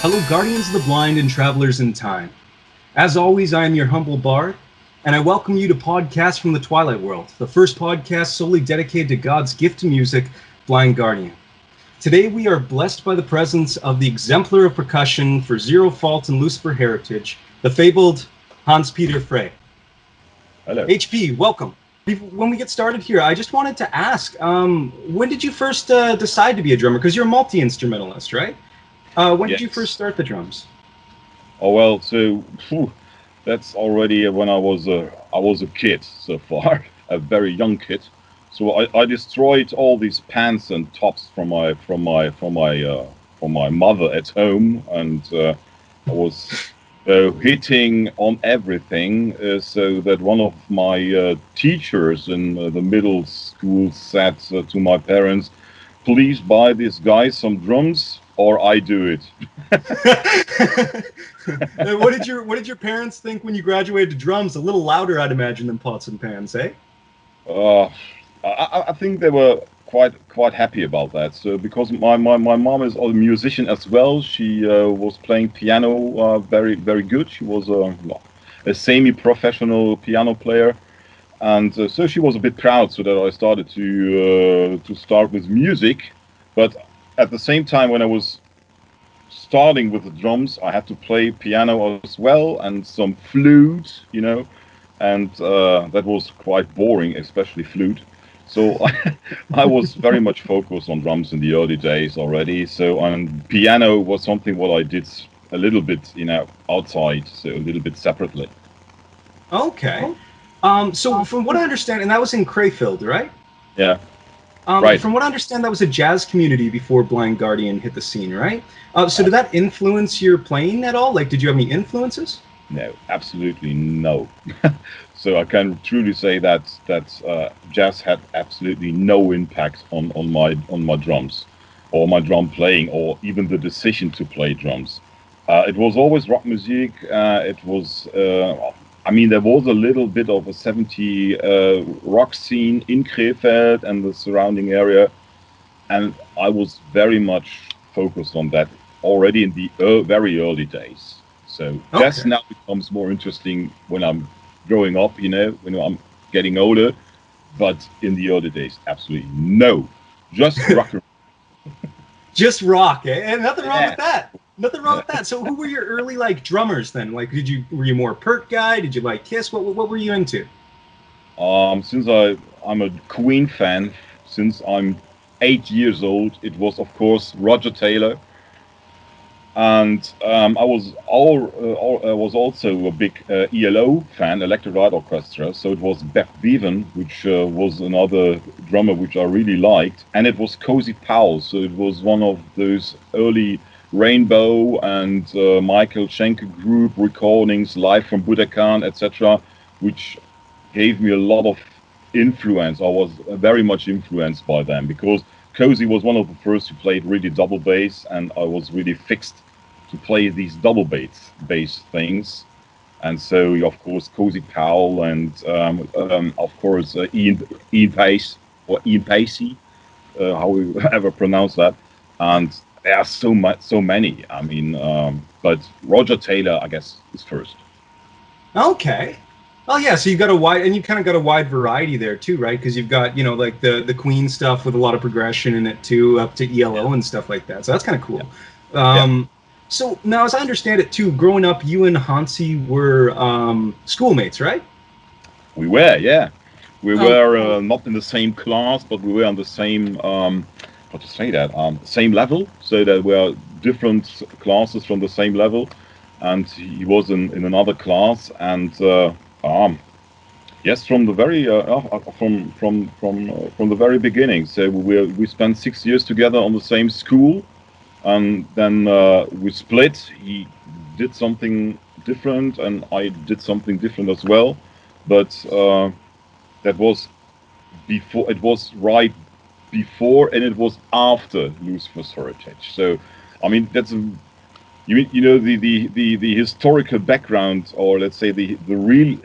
Hello, guardians of the blind and travelers in time. As always, I am your humble bard, and I welcome you to Podcasts from the Twilight World, the first podcast solely dedicated to God's gift to music, Blind Guardian. Today we are blessed by the presence of the exemplar of percussion for Zero Fault and Lucifer heritage, the fabled Hans-Peter Frey. Hello. HP, welcome. When we get started here, I just wanted to ask, when did you first decide to be a drummer? Because you're a multi-instrumentalist, right? When did you first start the drums? Oh well, that's already when I was a kid so far, a very young kid. So I destroyed all these pants and tops from my mother at home, and I was hitting on everything. So that one of my teachers in the middle school said to my parents, "Please buy this guy some drums, or I do it." What did your parents think when you graduated to drums? A little louder, I'd imagine, than pots and pans, eh? I think they were quite happy about that. So because my mom is a musician as well, she was playing piano very good. She was a semi-professional piano player, and so she was a bit proud. So that I started to start with music, but at the same time, when I was starting with the drums, I had to play piano as well and some flute, and that was quite boring, especially flute. So I was very much focused on drums in the early days already. So piano was something what I did a little bit, outside, so a little bit separately. Okay. So from what I understand, and that was in Krefeld, right? Yeah. Right. From what I understand, that was a jazz community before Blind Guardian hit the scene, right? So did that influence your playing at all? Like, did you have any influences? No, absolutely no. So I can truly say that jazz had absolutely no impact on my drums, or my drum playing, or even the decision to play drums. It was always rock music. It was. There was a little bit of a 70s rock scene in Krefeld and the surrounding area, and I was very much focused on that already in the very early days. So jazz now becomes more interesting when I'm growing up, when I'm getting older. But in the early days, absolutely no, just rock. Just rock, eh? And nothing wrong with that. Nothing wrong with that. So who were your early drummers then? Like, were you more a Pert guy? Did you like Kiss? What were you into? Since I'm a Queen fan since I'm 8 years old, it was of course Roger Taylor, and I was also a big ELO fan, Electric Light Orchestra. So it was Beck Bevan, which was another drummer which I really liked, and it was Cozy Powell. So it was one of those early Rainbow and Michael Schenker group recordings live from Budokan, etc., which gave me a lot of influence. I was very much influenced by them because Cozy was one of the first who played really double bass, and I was really fixed to play these double bass things. And so, of course, Cozy Powell and of course Ian Pace, or Ian Pacey, how we ever pronounce that, and there are so many. But Roger Taylor, I guess, is first. Okay. Oh yeah, so you kind of got a wide variety there too, right? Because you've got like the Queen stuff with a lot of progression in it too, up to ELO and stuff like that. So that's kind of cool. Yeah. So now, as I understand it too, growing up, you and Hansi were schoolmates, right? We were, yeah. We were not in the same class, but we were on the same. How to say that? Same level. So that we are different classes from the same level, and he was in another class, and. Yes, from the very from the very beginning. So we spent 6 years together on the same school, and then we split. He did something different, and I did something different as well. But that was before. It was right before, and it was after Lucifer's heritage. So, that's the historical background, or let's say the real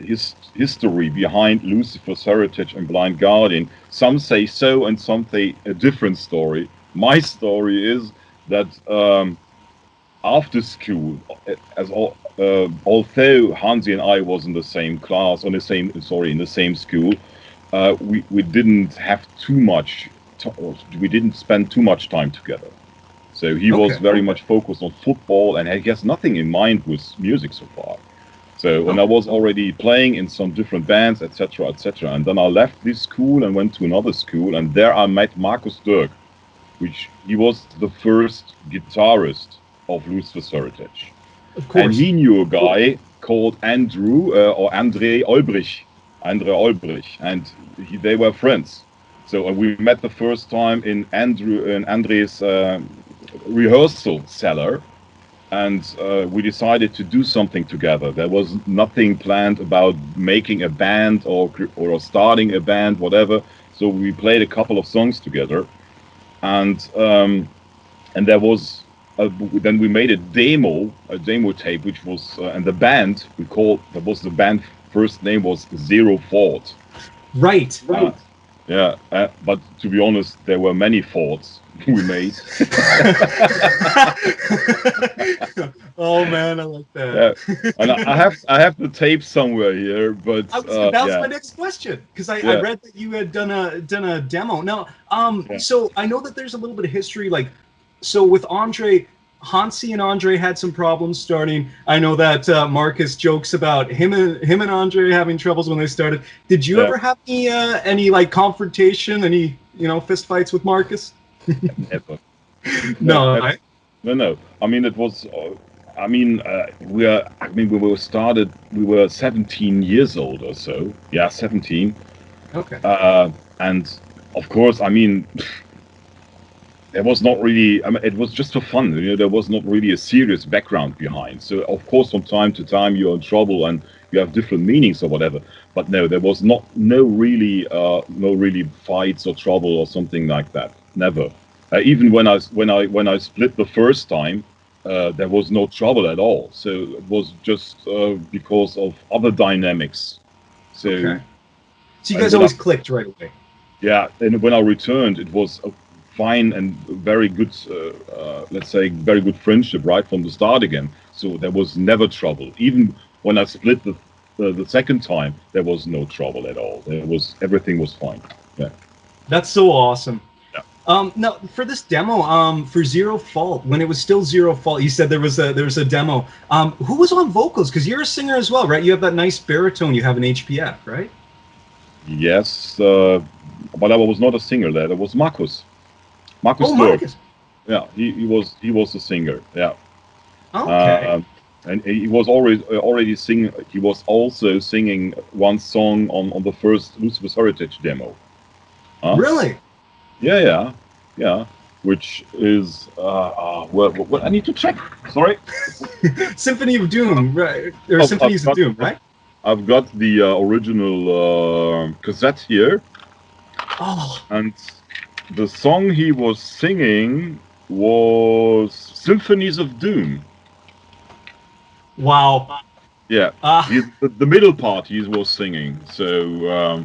history behind Lucifer's heritage and Blind Guardian. Some say so, and some say a different story. My story is that after school, although Hansi and I was in the same class, in the same school, we didn't have too much. We didn't spend too much time together. So he was very much focused on football, and he has nothing in mind with music so far. So when I was already playing in some different bands, etc., etc., and then I left this school and went to another school, and there I met Markus Dirk, which he was the first guitarist of Lucifer's Heritage. Of course. And he knew a guy called Andrew or Andre Olbrich, and they were friends. So we met the first time in Andre's rehearsal cellar, and we decided to do something together. There was nothing planned about making a band or starting a band, whatever. So we played a couple of songs together, and there was then we made a demo tape, which was and the band the band first name was Zero Fault. Right. Yeah, but to be honest, there were many faults we made. Oh man, I like that. Yeah. And I have the tape somewhere here, but that was my next question, because I read that you had done a demo. Now, so I know that there's a little bit of history, like, so with Andre. Hansi and Andre had some problems starting. I know that Marcus jokes about him and Andre having troubles when they started. Did you ever have any like confrontation, any fist fights with Marcus? Never. No. No. I mean, it was. We were 17 years old or so. Yeah, 17. Okay. And of course, I mean. There was not really. I mean, it was just for fun. There was not really a serious background behind. So of course, from time to time, you're in trouble and you have different meanings or whatever. But no, there was no really fights or trouble or something like that. Never. Even when I split the first time, there was no trouble at all. So it was just because of other dynamics. So you guys always clicked right away. Yeah, and when I returned, it was fine and very good, let's say, very good friendship right from the start again. So there was never trouble. Even when I split the second time, there was no trouble at all. Everything was fine. Yeah. That's so awesome. Yeah. Now for this demo, for Zero Fault, when it was still Zero Fault, you said there was a demo. Who was on vocals? Because you're a singer as well, right? You have that nice baritone. You have an HPF, right? Yes, but I was not a singer there. That was Markus. Markus Dirk. Yeah, he was a singer. Yeah. Okay. And he was already singing. He was also singing one song on the first Lucifer's Heritage demo. Really? Yeah. Which is what I need to check. Sorry. Symphony of Doom, right? Or Symphonies of Doom, right? I've got the original cassette here. Oh. And the song he was singing was Symphonies of Doom. Wow. Yeah. The middle part he was singing. So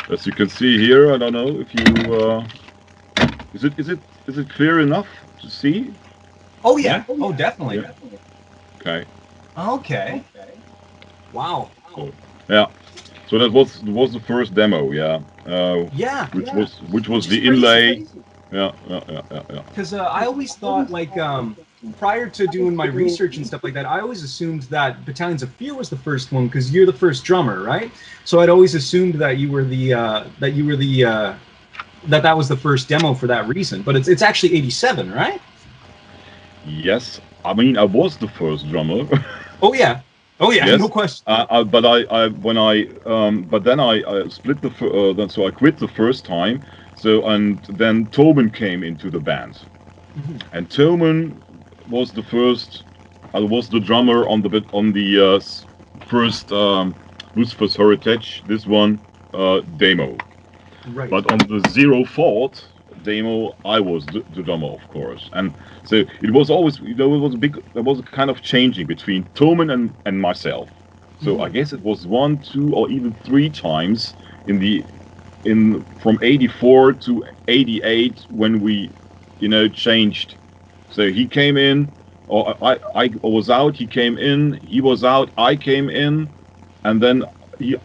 as you can see here, I don't know if you is it clear enough to see? Oh yeah. Oh definitely. Yeah. Okay. Okay. Wow. So, yeah. So that was the first demo, which was the inlay. Yeah. Because I always thought, like, prior to doing my research and stuff like that, I always assumed that Battalions of Fear was the first one because you're the first drummer, right? So I'd always assumed that you were that was the first demo for that reason. But it's actually 87, right? Yes, I mean I was the first drummer. Oh yeah, yes. No question. But then I split so I quit the first time. So and then Tobin came into the band, and Tobin was the first. Was the drummer on the first Lucifer's Heritage. This one demo. Right. But on the Zero Fault demo, I was the drummer, of course, and so it was always there was a kind of changing between Toman and myself. So I guess it was 1, 2, or even 3 times from 84 to 88 when we changed. So he came in, or I was out, he came in, he was out, I came in, and then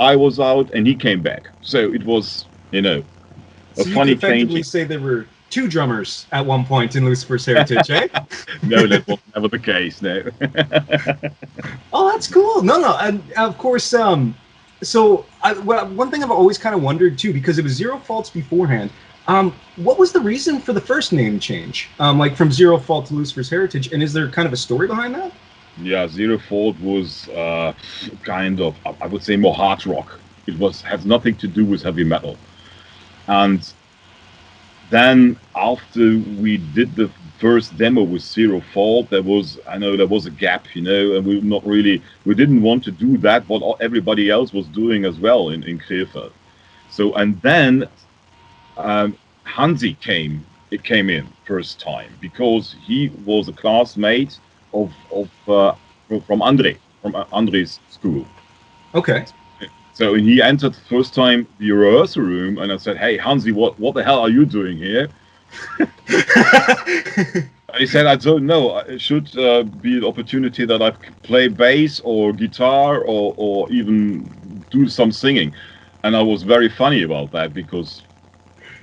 I was out and he came back. So it was, a So you could funny effectively change. say there were two drummers at one point in Lucifer's heritage, eh? No, that was never the case. No. Oh, that's cool. No, and of course, one thing I've always kind of wondered too, because it was Zero Faults beforehand. What was the reason for the first name change, like from Zero Fault to Lucifer's Heritage, and is there kind of a story behind that? Yeah, Zero Fault was kind of, I would say, more hard rock. It has nothing to do with heavy metal. And then after we did the first demo with Zero Fault, there was a gap, and we didn't want to do that what everybody else was doing as well in Krefeld. So, and then Hansi came in first time because he was a classmate from Andre's school. Okay. So he entered the first time the rehearsal room, and I said, "Hey, Hansi, what the hell are you doing here?" He said, "I don't know. It should be an opportunity that I play bass or guitar or even do some singing." And I was very funny about that because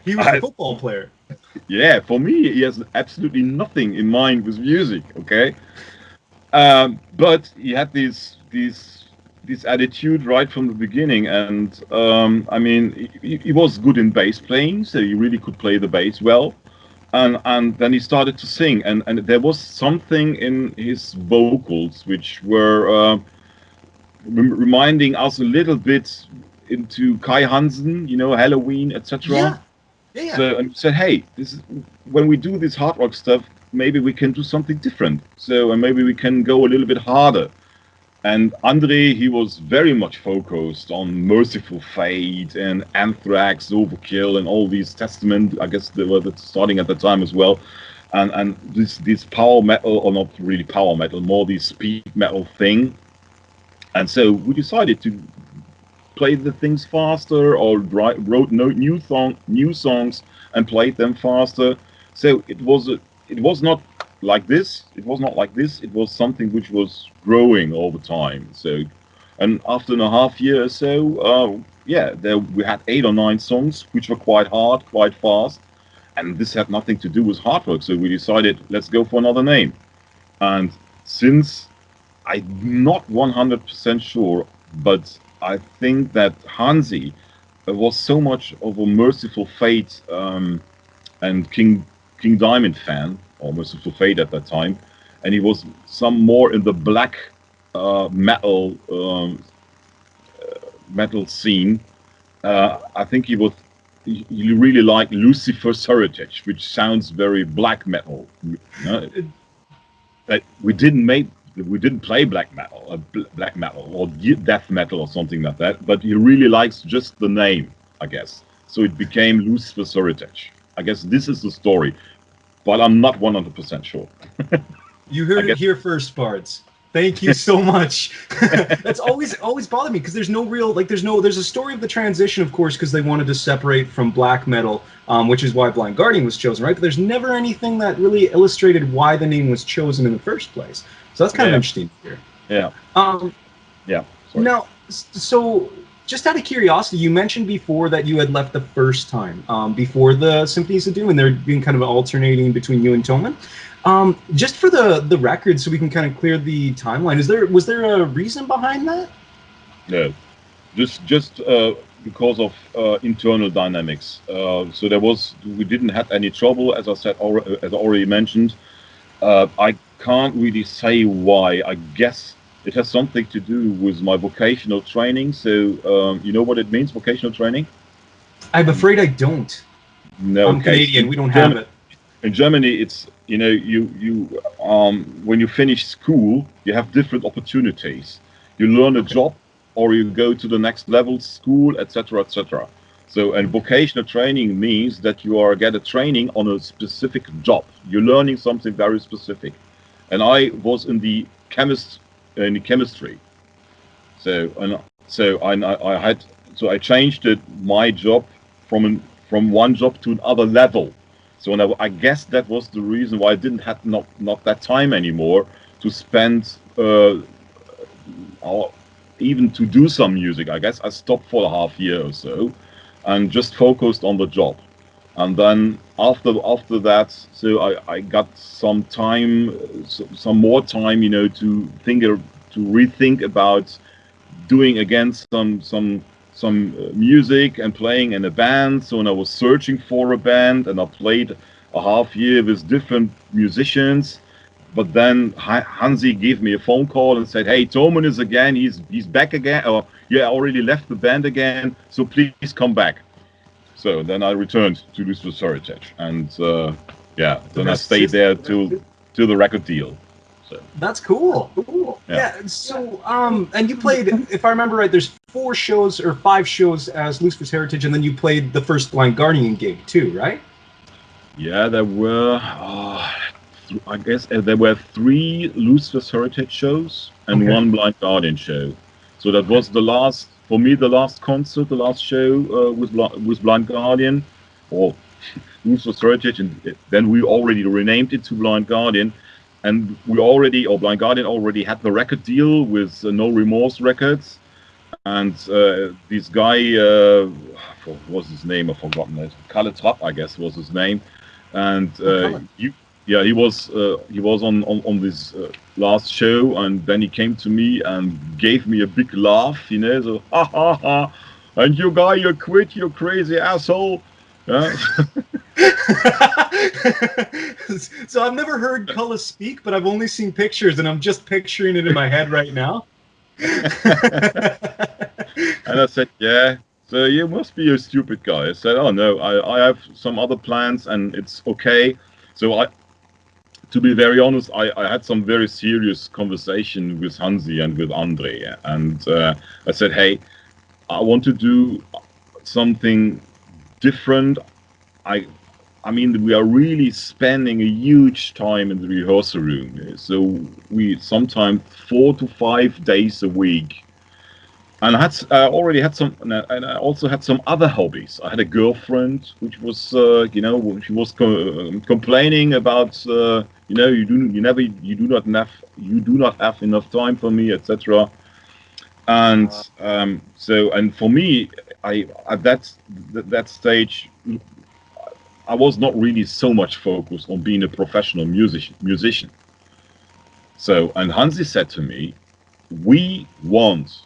he was a football player. Yeah, for me, he has absolutely nothing in mind with music. Okay, but he had this attitude right from the beginning, and I mean, he was good in bass playing, so he really could play the bass well. And then he started to sing, and there was something in his vocals which were reminding us a little bit into Kai Hansen, Halloween, etc. Yeah. Yeah. So and said, hey, when we do this hard rock stuff, maybe we can do something different. So and maybe we can go a little bit harder. And Andre, he was very much focused on Merciful Fate and Anthrax, Overkill, and all these Testament. I guess they were starting at the time as well. And this power metal, or not really power metal, more this speed metal thing. And so we decided to play the things faster, or wrote new songs and played them faster. So it was not like this. It was not like this. It was something which was growing all the time. So, and after a half year or so, we had 8 or 9 songs which were quite hard, quite fast, and this had nothing to do with hard rock. So we decided, let's go for another name. And since I'm not 100% sure, but I think that Hansi was so much of a Merciful Fate and King Diamond fan, or Merciful Fate at that time, and he was some more in the black metal scene. I think he really liked Lucifer's Heritage, which sounds very black metal. But we didn't play black metal or death metal or something like that. But he really likes just the name, I guess. So it became Lucifer's Heritage. I guess this is the story, but I'm not 100% sure. You heard it here first, Bards. Thank you so much. That's always bothered me because there's no real, there's a story of the transition, of course, because they wanted to separate from black metal, which is why Blind Guardian was chosen, right? But there's never anything that really illustrated why the name was chosen in the first place. So that's kind of interesting here. Yeah. Sorry. Now, so just out of curiosity, you mentioned before that you had left the first time before the Symphonies of Doom, and they're being kind of alternating between you and Toman. Just for the record, so we can kind of clear the timeline, was there a reason behind that? No, just because of internal dynamics. So we didn't have any trouble, as I said, as I already mentioned. I can't really say why. I guess it has something to do with my vocational training. So you know what it means, vocational training? I'm afraid I don't. No, I'm Canadian. We don't have it. In Germany, it's you when you finish school, you have different opportunities. You learn a job, or you go to the next level school, etc., etc. So, and vocational training means that you get a training on a specific job. You're learning something very specific. And I was in the chemistry. So I changed my job from one job to another level. So I guess that was the reason why I didn't have not that time anymore to spend or even to do some music. I guess I stopped for a half year or so and just focused on the job. And then after that, so I got some time, some more time, you know, to rethink about doing again some music and playing in a band. So when I was searching for a band, and I played a half year with different musicians. But then Hansi gave me a phone call and said, "Hey, Toman is again. He's back again. Or yeah, I already left the band again. So please come back." So then I returned to Lucifer's Heritage, and yeah, then I stayed there till the record deal. So that's cool. Yeah. So and you played, if I remember right, there's 4 shows or 5 shows as Lucifer's Heritage, and then you played the first Blind Guardian gig too, right? Yeah, there were. I guess there were 3 Lucifer's Heritage shows and 1 Blind Guardian show. So that was the last, for me, the last concert, the last show with Blind Guardian, or Lucifer's Heritage, and then we already renamed it to Blind Guardian, and Blind Guardian already had the record deal with No Remorse Records, and this guy, what was his name? I've forgotten it. Kalle Trapp, I guess, was his name, and yeah, he was on this last show, and then he came to me and gave me a big laugh, you know, so ha ha ha, and you guy, you quit, you crazy asshole. Yeah. So I've never heard Kalle speak, but I've only seen pictures, and I'm just picturing it in my head right now. And I said, yeah. So you must be a stupid guy. I said, oh no, I have some other plans, and it's okay. So to be very honest, I had some very serious conversation with Hansi and with Andre, and I said, hey, I want to do something different. I mean, we are really spending a huge time in the rehearsal room. So we sometimes 4 to 5 days a week. And I already had some, and I also had some other hobbies. I had a girlfriend, which was, you know, she was complaining about, you know, you do not have enough time for me, etc. And so, and for me, at that stage, I was not really so much focused on being a professional musician. So, and Hansi said to me, we want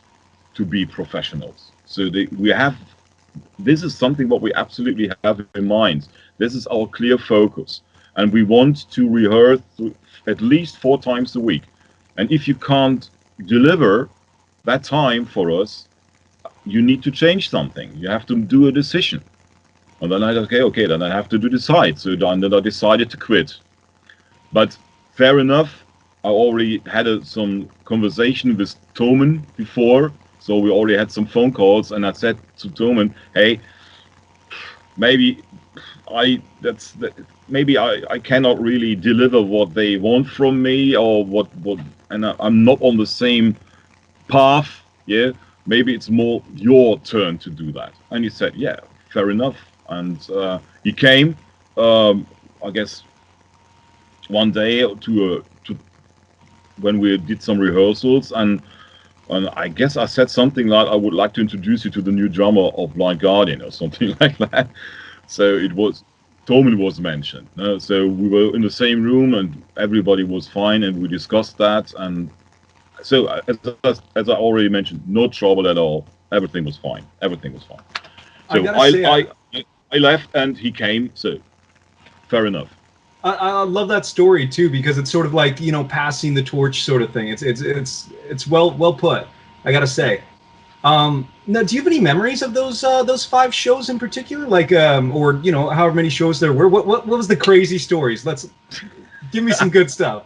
to be professionals. So this is something what we absolutely have in mind. This is our clear focus. And we want to rehearse at least 4 times a week. And if you can't deliver that time for us, you need to change something. You have to do a decision. And then I said, okay, then I have to decide. So then I decided to quit. But fair enough, I already had some conversation with Toman before. So we already had some phone calls, and I said to Toman, hey, maybe I cannot really deliver what they want from me, or what and I'm not on the same path. Yeah, maybe it's more your turn to do that. And he said, yeah, fair enough. And he came, I guess, one day to when we did some rehearsals, and I guess I said something like, I would like to introduce you to the new drummer of Blind Guardian, or something like that. So Toman was mentioned. So we were in the same room, and everybody was fine, and we discussed that. And so, as I already mentioned, no trouble at all. Everything was fine. So I left, and he came. So fair enough. I love that story too, because it's sort of like, you know, passing the torch sort of thing. It's well put, I gotta say. Now, do you have any memories of those 5 shows in particular, like or you know, however many shows there were? What was the crazy stories? Let's give me some good stuff.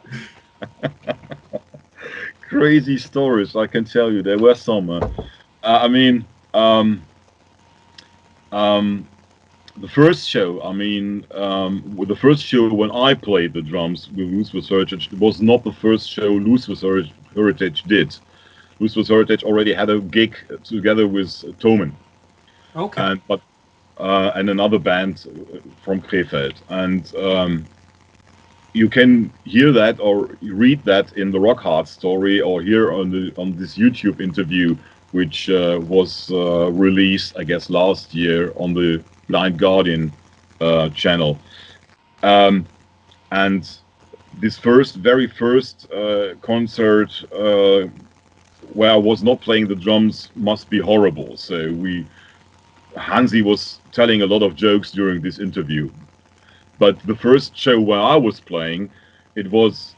Crazy stories, I can tell you. There were some. I mean, the first show, with the first show when I played the drums with Lucifer's Heritage, it was not the first show Lucifer's Heritage did. Lucifer's Heritage already had a gig together with Toman. Okay. and another band from Krefeld. And you can hear that or read that in the Rock Hard story, or here on this YouTube interview, which was released, I guess, last year on the Blind Guardian channel. And this very first concert where I was not playing the drums must be horrible. So Hansi was telling a lot of jokes during this interview. But the first show where I was playing, it was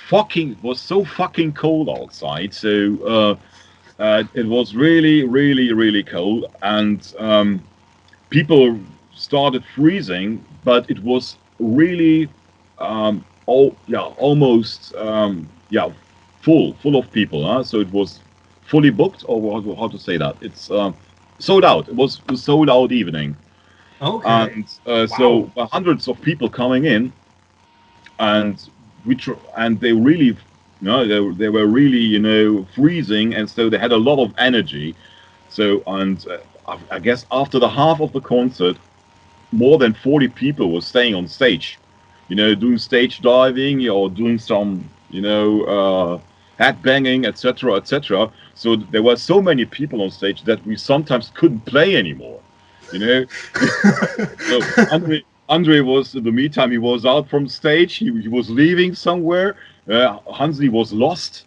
so fucking cold outside. So it was really, really, really cold, and people started freezing. But it was really, almost, full of people. Huh? So it was fully booked, or how to say that? It's sold out. It was a sold out evening. Okay. And so hundreds of people coming in, and they really, they were really, freezing, and so they had a lot of energy. So, and I guess after the half of the concert, more than 40 people were staying on stage, doing stage diving or doing some, head banging, etc., etc. So there were so many people on stage that we sometimes couldn't play anymore. So Andre was, in the meantime, he was out from stage. He was leaving somewhere. Hansi was lost.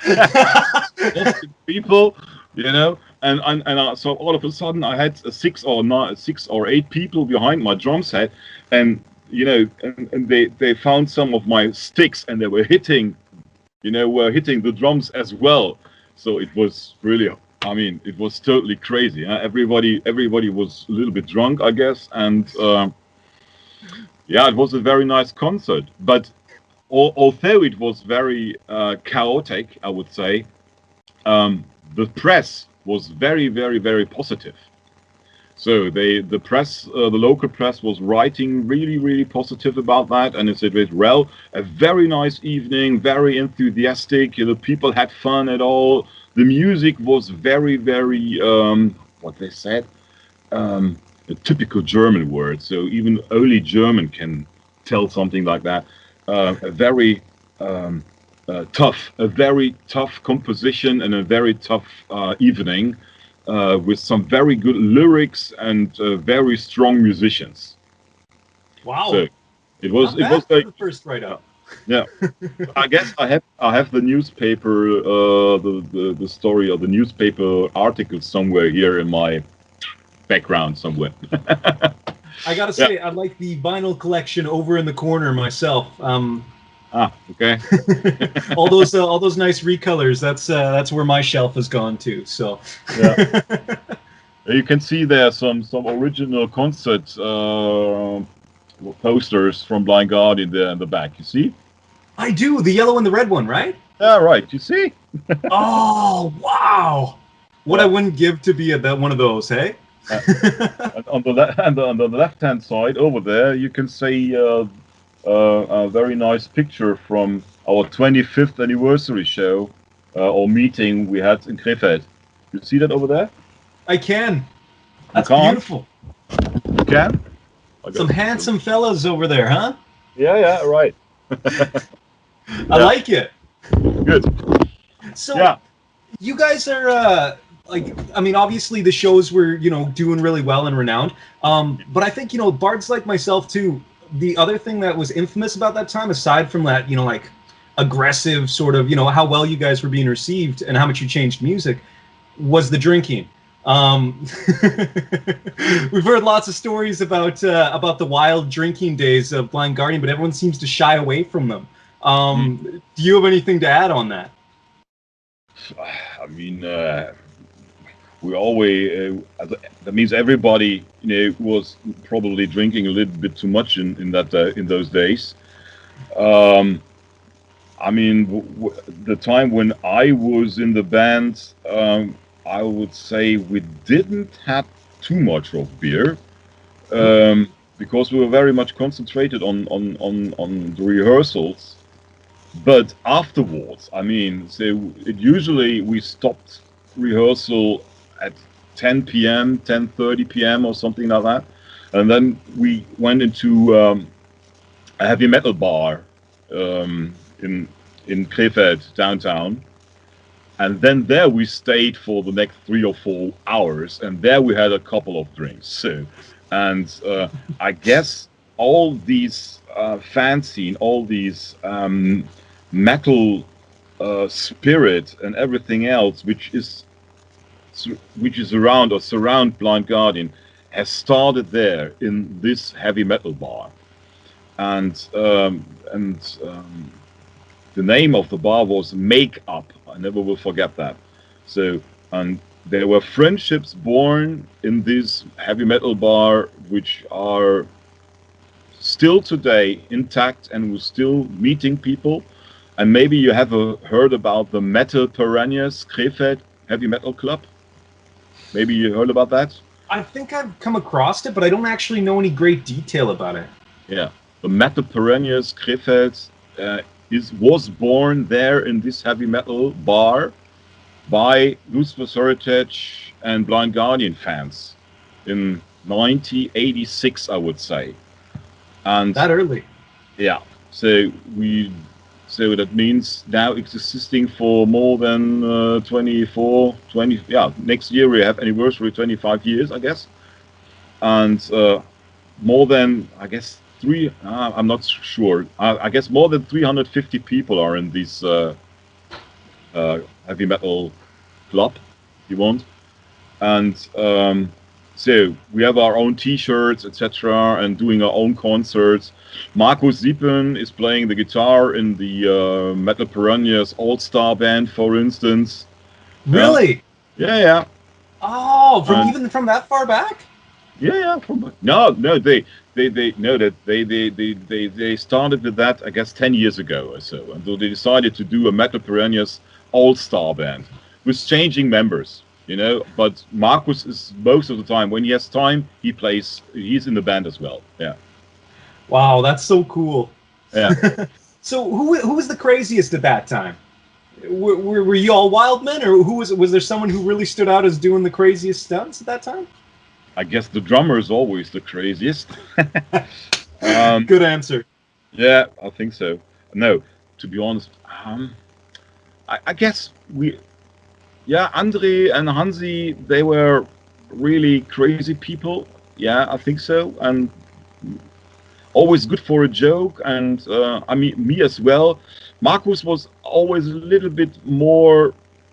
Lost in people, and so all of a sudden I had six or eight people behind my drum set, and and they found some of my sticks, and they were hitting the drums as well. So it was really, it was totally crazy. Huh? Everybody was a little bit drunk, I guess, and it was a very nice concert. But although it was very chaotic, I would say, the press was very, very, very positive. So the local press was writing really, really positive about that, and it said, well, a very nice evening, very enthusiastic. People had fun at all. The music was very, very, what they said, a typical German word. So even only German can tell something like that. A very tough composition, and a very tough evening. With some very good lyrics and very strong musicians. Wow! So it was like the first write-up. Yeah, I guess I have the newspaper, the story of the newspaper article somewhere here in my background somewhere. I gotta say, I like the vinyl collection over in the corner myself. Okay. all those nice recolors. That's where my shelf has gone to. So yeah, you can see there some original concert posters from Blind Guardian there in the back. You see? I do, the yellow and the red one, right? Yeah, right. You see? Oh wow! What I wouldn't give to be at one of those, hey? And on the left-hand side over there, you can see a very nice picture from our 25th anniversary show or meeting we had in Krefeld. You see that over there? I can. That's beautiful. You can? Some handsome fellas over there, huh? Yeah, right. I like it. Good. So, you guys are obviously the shows were doing really well and renowned. But I think bards like myself too. The other thing that was infamous about that time, aside from that, like aggressive sort of, how well you guys were being received and how much you changed music, was the drinking. We've heard lots of stories about the wild drinking days of Blind Guardian, but everyone seems to shy away from them. Do you have anything to add on that? I mean, we always that means everybody was probably drinking a little bit too much in those days. I mean, the time when I was in the band, I would say we didn't have too much of beer, because we were very much concentrated on the rehearsals. But afterwards, I mean, so usually we stopped rehearsal at 10 p.m., 10:30 p.m. or something like that. And then we went into a heavy metal bar in Krefeld downtown. And then there we stayed for the next 3 or 4 hours, and there we had a couple of drinks. So, and I guess all these fan scene, all these metal spirit and everything else, which is around or surround Blind Guardian, has started there in this heavy metal bar, and the name of the bar was Make Up. I never will forget that. So, and there were friendships born in this heavy metal bar, which are still today intact, and we're still meeting people. And maybe you have heard about the Metal Piranhas Krefeld Heavy Metal Club. Maybe you heard about that? I think I've come across it, but I don't actually know any great detail about it. Yeah, the Metal Piranhas Krefeld was born there in this heavy metal bar by Lucifer's Heritage and Blind Guardian fans in 1986, I would say. And that early? Yeah. So that means now it's existing for more than 20. Yeah, next year we have anniversary 25 years, I guess. And more than, I guess, I'm not sure. I guess more than 350 people are in this heavy metal club, if you want. And so we have our own T-shirts, etc., and doing our own concerts. Markus Siepen is playing the guitar in the Metal Piranhas All-Star Band, for instance. Really? Yeah. Oh, even from that far back? Yeah. No, they started with that, I guess, 10 years ago or so, and so they decided to do a Metal Piranhas All-Star Band with changing members, but Markus is most of the time, when he has time, he's in the band as well. Yeah. Wow, that's so cool. Yeah. So who was the craziest at that time? Were you all wild men, or was there someone who really stood out as doing the craziest stunts at that time? I guess the drummer is always the craziest. Good answer. Yeah, I think so. No, to be honest, I guess Andre and Hansi, they were really crazy people. Yeah, I think so. And always good for a joke. And I mean, me as well. Markus was always a little bit more,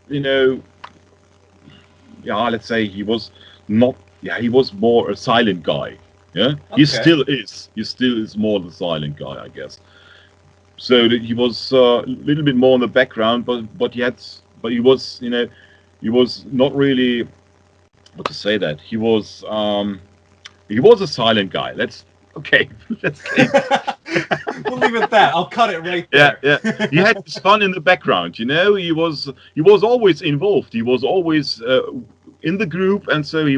let's say he was not. Yeah, he was more a silent guy. Yeah, okay. He still is. He still is more the silent guy, I guess. So that he was a little bit more in the background, but he was, he was not really. What to say that he was a silent guy. Let's keep. We'll leave it at that. I'll cut it right there. Yeah. He had his fun in the background. He was always involved. He was always in the group, and so he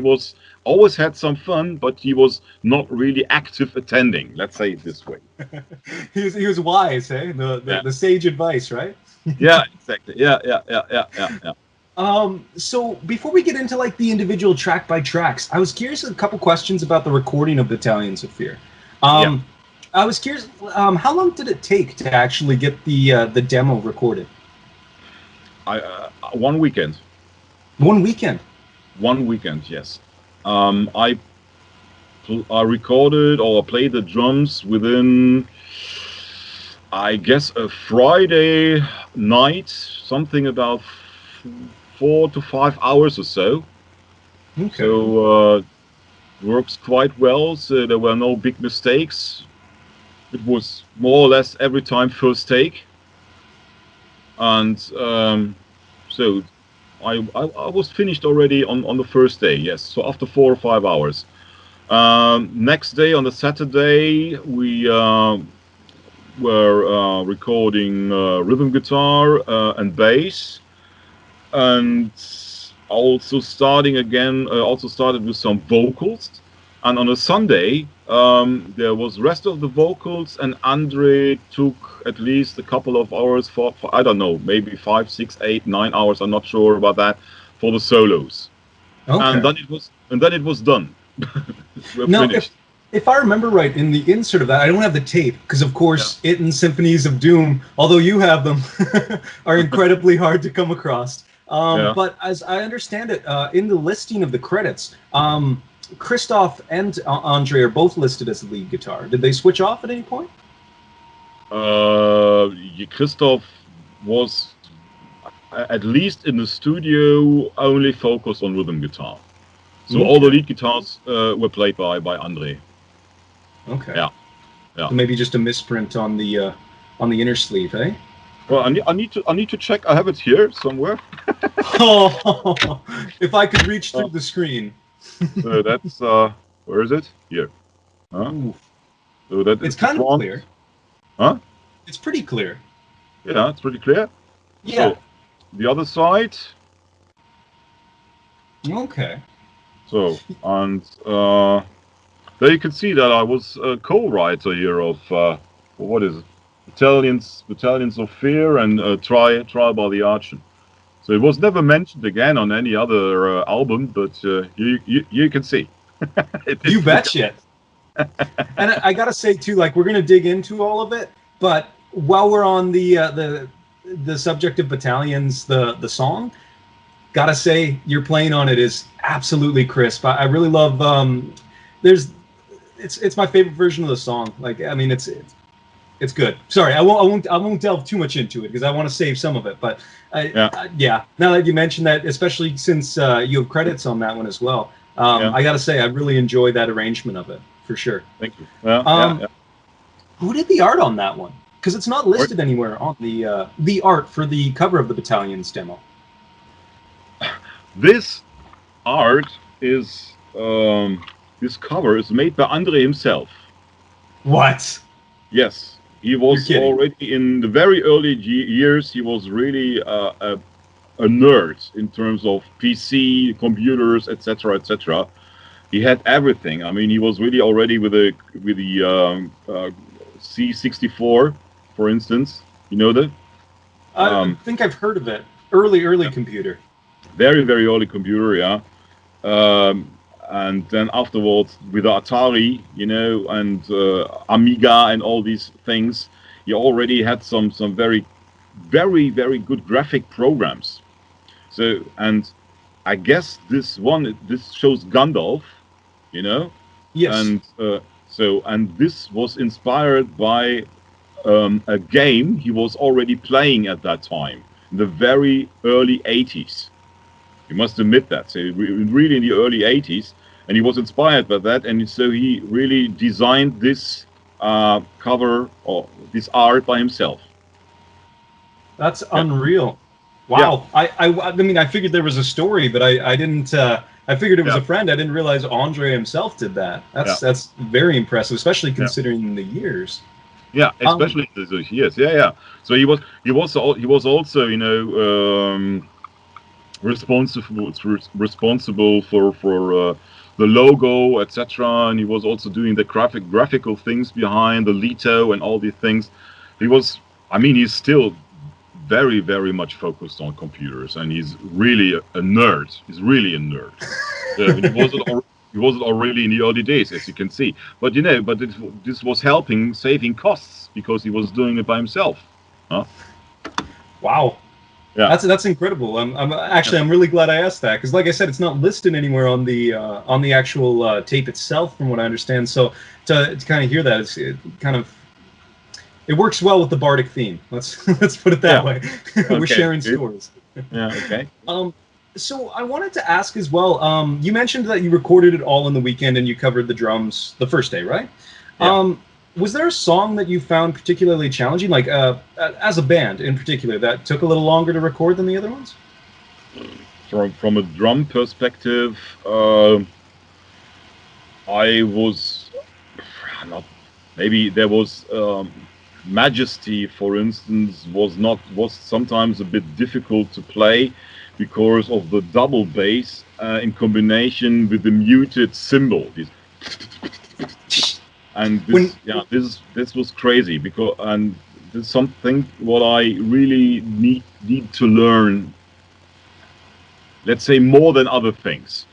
always had some fun, but he was not really active attending. Let's say it this way. he was wise, eh? The sage advice, right? Yeah, exactly. Yeah. So before we get into like the individual track by tracks, I was curious a couple questions about the recording of Battalions of Fear. I was curious, how long did it take to actually get the demo recorded? 1 weekend. 1 weekend. 1 weekend, yes. I recorded or played the drums within, I guess, a Friday night, something about 4 to 5 hours or so. Okay. So works quite well. So there were no big mistakes. It was more or less every time first take, and so I was finished already on the first day. Yes, so after 4 or 5 hours. Next day, on the Saturday, we were recording rhythm guitar and bass, and also started with some vocals. And on a Sunday, there was rest of the vocals, and Andre took at least a couple of hours for I don't know, maybe 5, 6, 8, 9 hours. I'm not sure about that, for the solos. and Okay. then it was done. We're Now, finished. if I remember right, in the insert of that, I don't have the tape because, of course, it and Symphonies of Doom, although you have them, are incredibly hard to come across. Yeah. But as I understand it, in the listing of the credits, Christoph and Andre are both listed as the lead guitar. Did they switch off at any point? Christoph was at least in the studio only focused on rhythm guitar. So all the lead guitars were played by Andre. Okay. Yeah. So maybe just a misprint on the inner sleeve, eh? Well, I need to check. I have it here somewhere. Oh, if I could reach through the screen. So that's where is it? Here. Huh? So that it's kind of clear. Huh? It's pretty clear. Yeah, it's pretty clear. Yeah. So, the other side. Okay. So, and there you can see that I was a co-writer here of what is it? Battalions of Fear and Trial by the Archon. So it was never mentioned again on any other album, but you can see. You betcha. And I gotta say too, like, we're gonna dig into all of it, but while we're on the subject of Battalions, the song, gotta say your playing on it is absolutely crisp. I really love. It's my favorite version of the song. Like, I mean, it's good. Sorry, I won't delve too much into it because I want to save some of it. But yeah. Now that you mentioned that, especially since you have credits on that one as well, I gotta say I really enjoy that arrangement of it for sure. Thank you. Yeah. Who did the art on that one? Because it's not listed anywhere on the art for the cover of the Battalions demo. This art is this cover is made by Andre himself. What? Yes, he was already in the very early years. He was really a nerd in terms of PC, computers, etc., etc. He had everything. I mean, he was really already with the C64, for instance. You know that? I think I've heard of it. Early computer. Very, very early computer, yeah. And then afterwards with the Atari, you know, and Amiga and all these things, he already had some very, very, very good graphic programs. So, and I guess this shows Gandalf, you know. Yes. And this was inspired by a game he was already playing at that time, in the very early 80s. You must admit that. So really in the early 80s, and he was inspired by that, and so he really designed this cover or this art by himself. That's unreal. Wow. Yeah. I mean, I figured there was a story, but I didn't. I figured it was a friend. I didn't realize Andre himself did that. That's very impressive, especially considering the years. Yeah, especially the years. Yeah. So he was also, you know, responsible for the logo, etc. And he was also doing the graphical things behind the Lito and all these things. He's still very, very much focused on computers, and he's really a nerd. He's really a nerd. He wasn't already in the early days, as you can see. But this was saving costs because he was doing it by himself. Huh? Wow. Yeah. That's incredible. I'm really glad I asked that because, like I said, it's not listed anywhere on the actual tape itself, from what I understand. So to kind of hear that, it works well with the bardic theme. Let's put it that way. We're sharing stories. Yeah. Okay. So I wanted to ask as well. You mentioned that you recorded it all in the weekend and you covered the drums the first day, right? Yeah. Was there a song that you found particularly challenging, like as a band in particular, that took a little longer to record than the other ones? From a drum perspective, I was not. Maybe there was Majesty, for instance, was sometimes a bit difficult to play because of the double bass in combination with the muted cymbal. And this was crazy and this is something what I really need to learn. Let's say more than other things.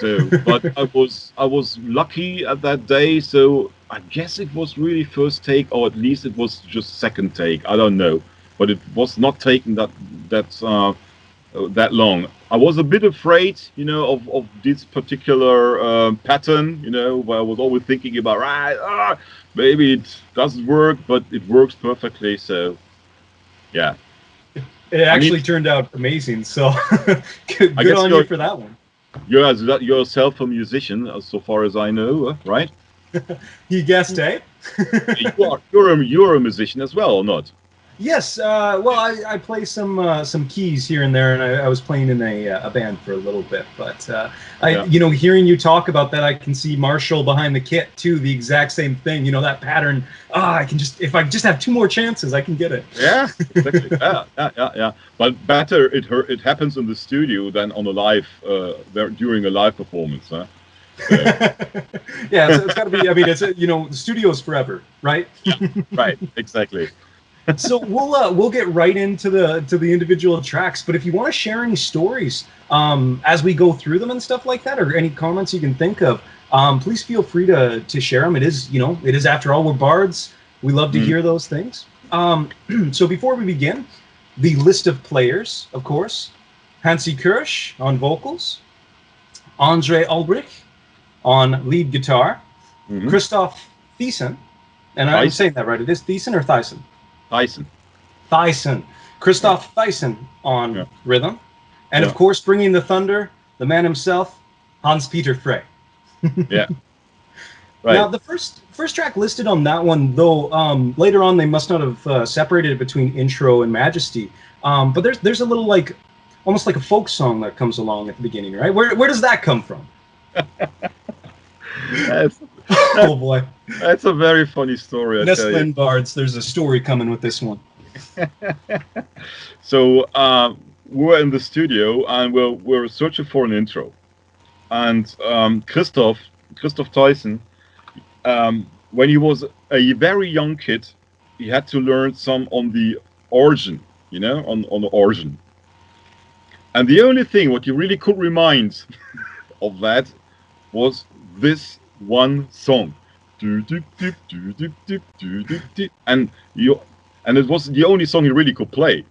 So, but I was lucky at that day. So I guess it was really first take, or at least it was just second take. I don't know, but it was not taken that long. I was a bit afraid, of this particular pattern, where I was always thinking about, right, maybe it doesn't work, but it works perfectly. So, yeah. It I mean, actually turned out amazing. So I good guess on you for that one. you're yourself a musician, so far as I know, right? You guessed, eh? You're a musician as well, or not? Yes, well, I play some keys here and there, and I was playing in a band for a little bit. But Yeah. hearing you talk about that, I can see Marshall behind the kit too. The exact same thing. That pattern. I can if I just have two more chances, I can get it. Yeah, exactly. Yeah. But better it happens in the studio than on a live during a live performance, huh? So. Yeah, it's got to be. I mean, the studio's forever, right? Yeah, right. Exactly. So we'll get right into the individual tracks. But if you want to share any stories as we go through them and stuff like that, or any comments you can think of, please feel free to share them. It is after all, we're bards. We love to hear those things. So before we begin, the list of players, of course: Hansi Kirsch on vocals, Andre Ulbrich on lead guitar, Christoph Thiessen, and I'm saying that right. It is Thiessen or Thyssen? Thyssen. Christoph Thyssen on rhythm. And of course, bringing the thunder, the man himself, Hans-Peter Frey. Yeah. Right. Now, the first track listed on that one, though, later on they must not have separated it between intro and majesty. But there's a little almost like a folk song that comes along at the beginning, right? Where does that come from? Oh boy, that's a very funny story. Nestlin Bards, there's a story coming with this one. So we were in the studio and we're searching for an intro, and Christoph Thyssen, when he was a very young kid, he had to learn some on the organ, on the organ, and the only thing what you really could remind of that was this one song, and it was the only song he really could play.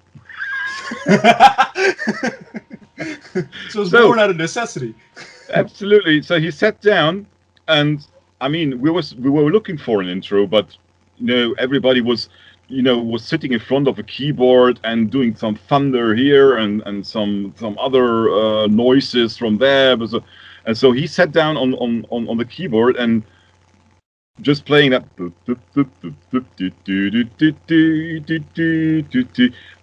So it was born out of necessity. Absolutely. So he sat down, and I mean, we were looking for an intro, but everybody was sitting in front of a keyboard and doing some thunder here and some other noises from there. And so he sat down on the keyboard and just playing that,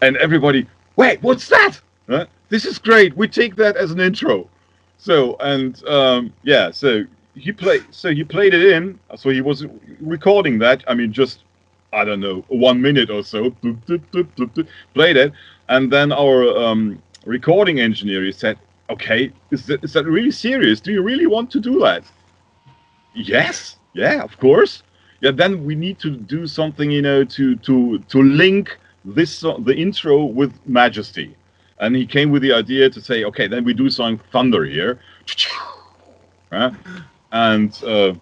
and everybody, wait, what's that? Huh? This is great. We take that as an intro. So so he played it in. So he was recording that. I mean, just I don't know, 1 minute or so. Played it, and then our recording engineer, he said, "Okay, is that really serious? Do you really want to do that?" Yes, yeah, of course. Yeah, then we need to do something, to link the intro with Majesty. And he came with the idea to say, okay, then we do some thunder here, and so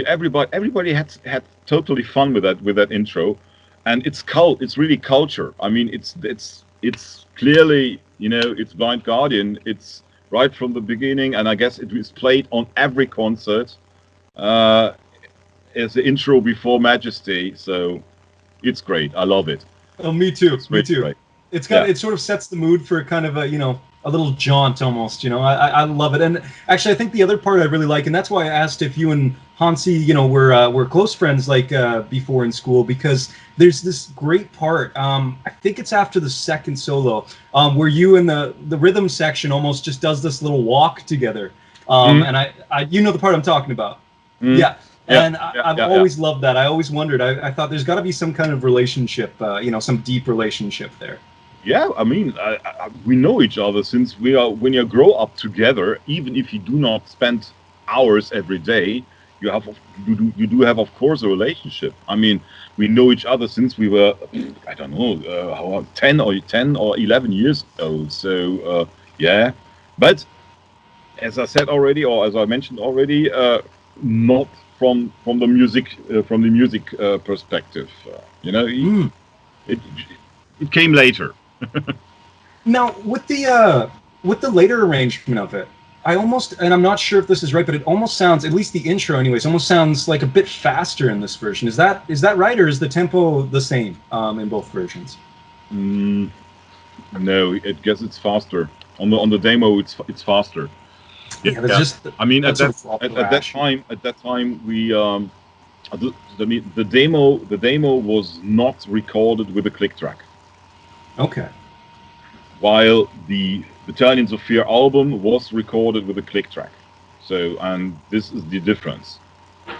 everybody had totally fun with that intro, and it's really culture. I mean, it's clearly, it's Blind Guardian. It's right from the beginning, and I guess it was played on every concert as the intro before Majesty. So it's great. I love it. Oh, me too. Me too. Great. It's got it sort of sets the mood for kind of a little jaunt almost. I love it. And actually, I think the other part I really like, and that's why I asked if you and Hansi, were close friends before in school, because there's this great part. I think it's after the second solo, where you and the rhythm section almost just does this little walk together. And I the part I'm talking about. Yeah. And I've always loved that. I always wondered. I thought there's got to be some kind of relationship, some deep relationship there. Yeah, I mean, we know each other since when you grow up together, even if you do not spend hours every day, you do have, of course, a relationship. I mean, we know each other since we were, I don't know, 10 or 11 years old. So, yeah. But as I said already, or as I mentioned already, not from the music perspective. Mm. It it came later. Now, with the later arrangement of it, I almost, and I'm not sure if this is right, but it almost sounds, at least the intro, anyways, almost sounds like a bit faster in this version. Is that right, or is the tempo the same in both versions? No, I guess it's faster. On the demo, it's faster. Yeah, that's just. I mean, at that time, we the demo was not recorded with a click track, Okay. while the Battalions of Fear album was recorded with a click track. So, and this is the difference.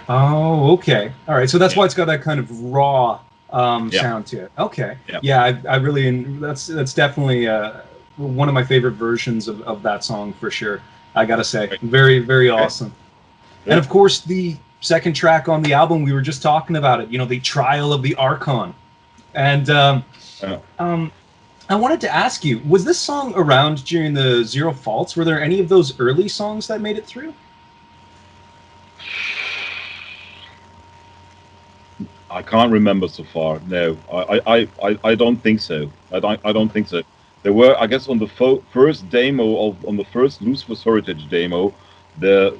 Oh, okay. All right. So that's why it's got that kind of raw sound to it. Okay. Yeah, I really, that's definitely one of my favorite versions of that song for sure. I gotta say, very, very awesome. And of course, the second track on the album, we were just talking about it. The Trial of the Archon, and I wanted to ask you: was this song around during the Zero Faults? Were there any of those early songs that made it through? I can't remember so far. No, I don't think so. I don't think so. There were, I guess, on the first demo on the first Lucifer's Heritage demo, the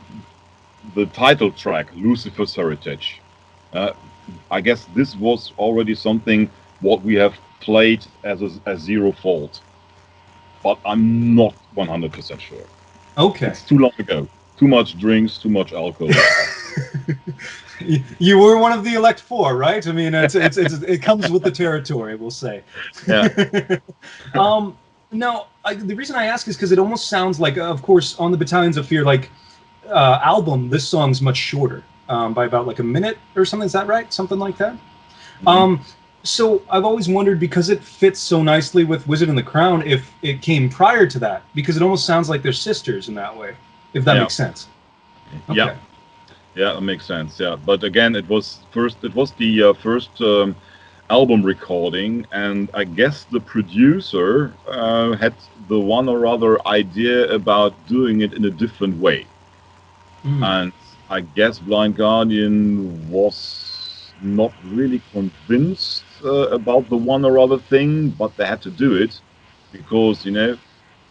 title track Lucifer's Heritage. I guess this was already something what we have played as Zero Fault, but I'm not 100% sure. Okay. It's too long ago. Too much drinks, too much alcohol. You were one of the elect four, right? I mean, it comes with the territory, we'll say. Yeah. No, the reason I ask is because it almost sounds like, of course, on the Battalions of Fear album, this song's much shorter, by about like a minute or something. Is that right? Something like that. Mm-hmm. So I've always wondered, because it fits so nicely with Wizard and the Crown, if it came prior to that, because it almost sounds like they're sisters in that way, if that makes sense. Okay. Yeah. Yeah, that makes sense. Yeah, but again, it was the first album recording, and I guess the producer had the one or other idea about doing it in a different way. And I guess Blind Guardian was not really convinced about the one or other thing, but they had to do it because,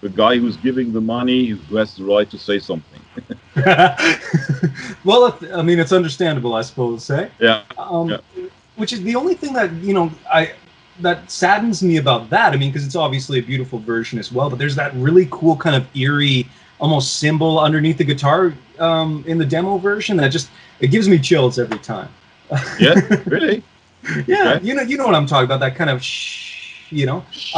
the guy who's giving the money, who has the right to say something. Well, I mean, it's understandable, I suppose, eh? Yeah. Which is the only thing that, that saddens me about that. I mean, because it's obviously a beautiful version as well, but there's that really cool kind of eerie, almost symbol underneath the guitar in the demo version that it gives me chills every time. Yeah, really? Yeah, okay. You know what I'm talking about, that kind of it's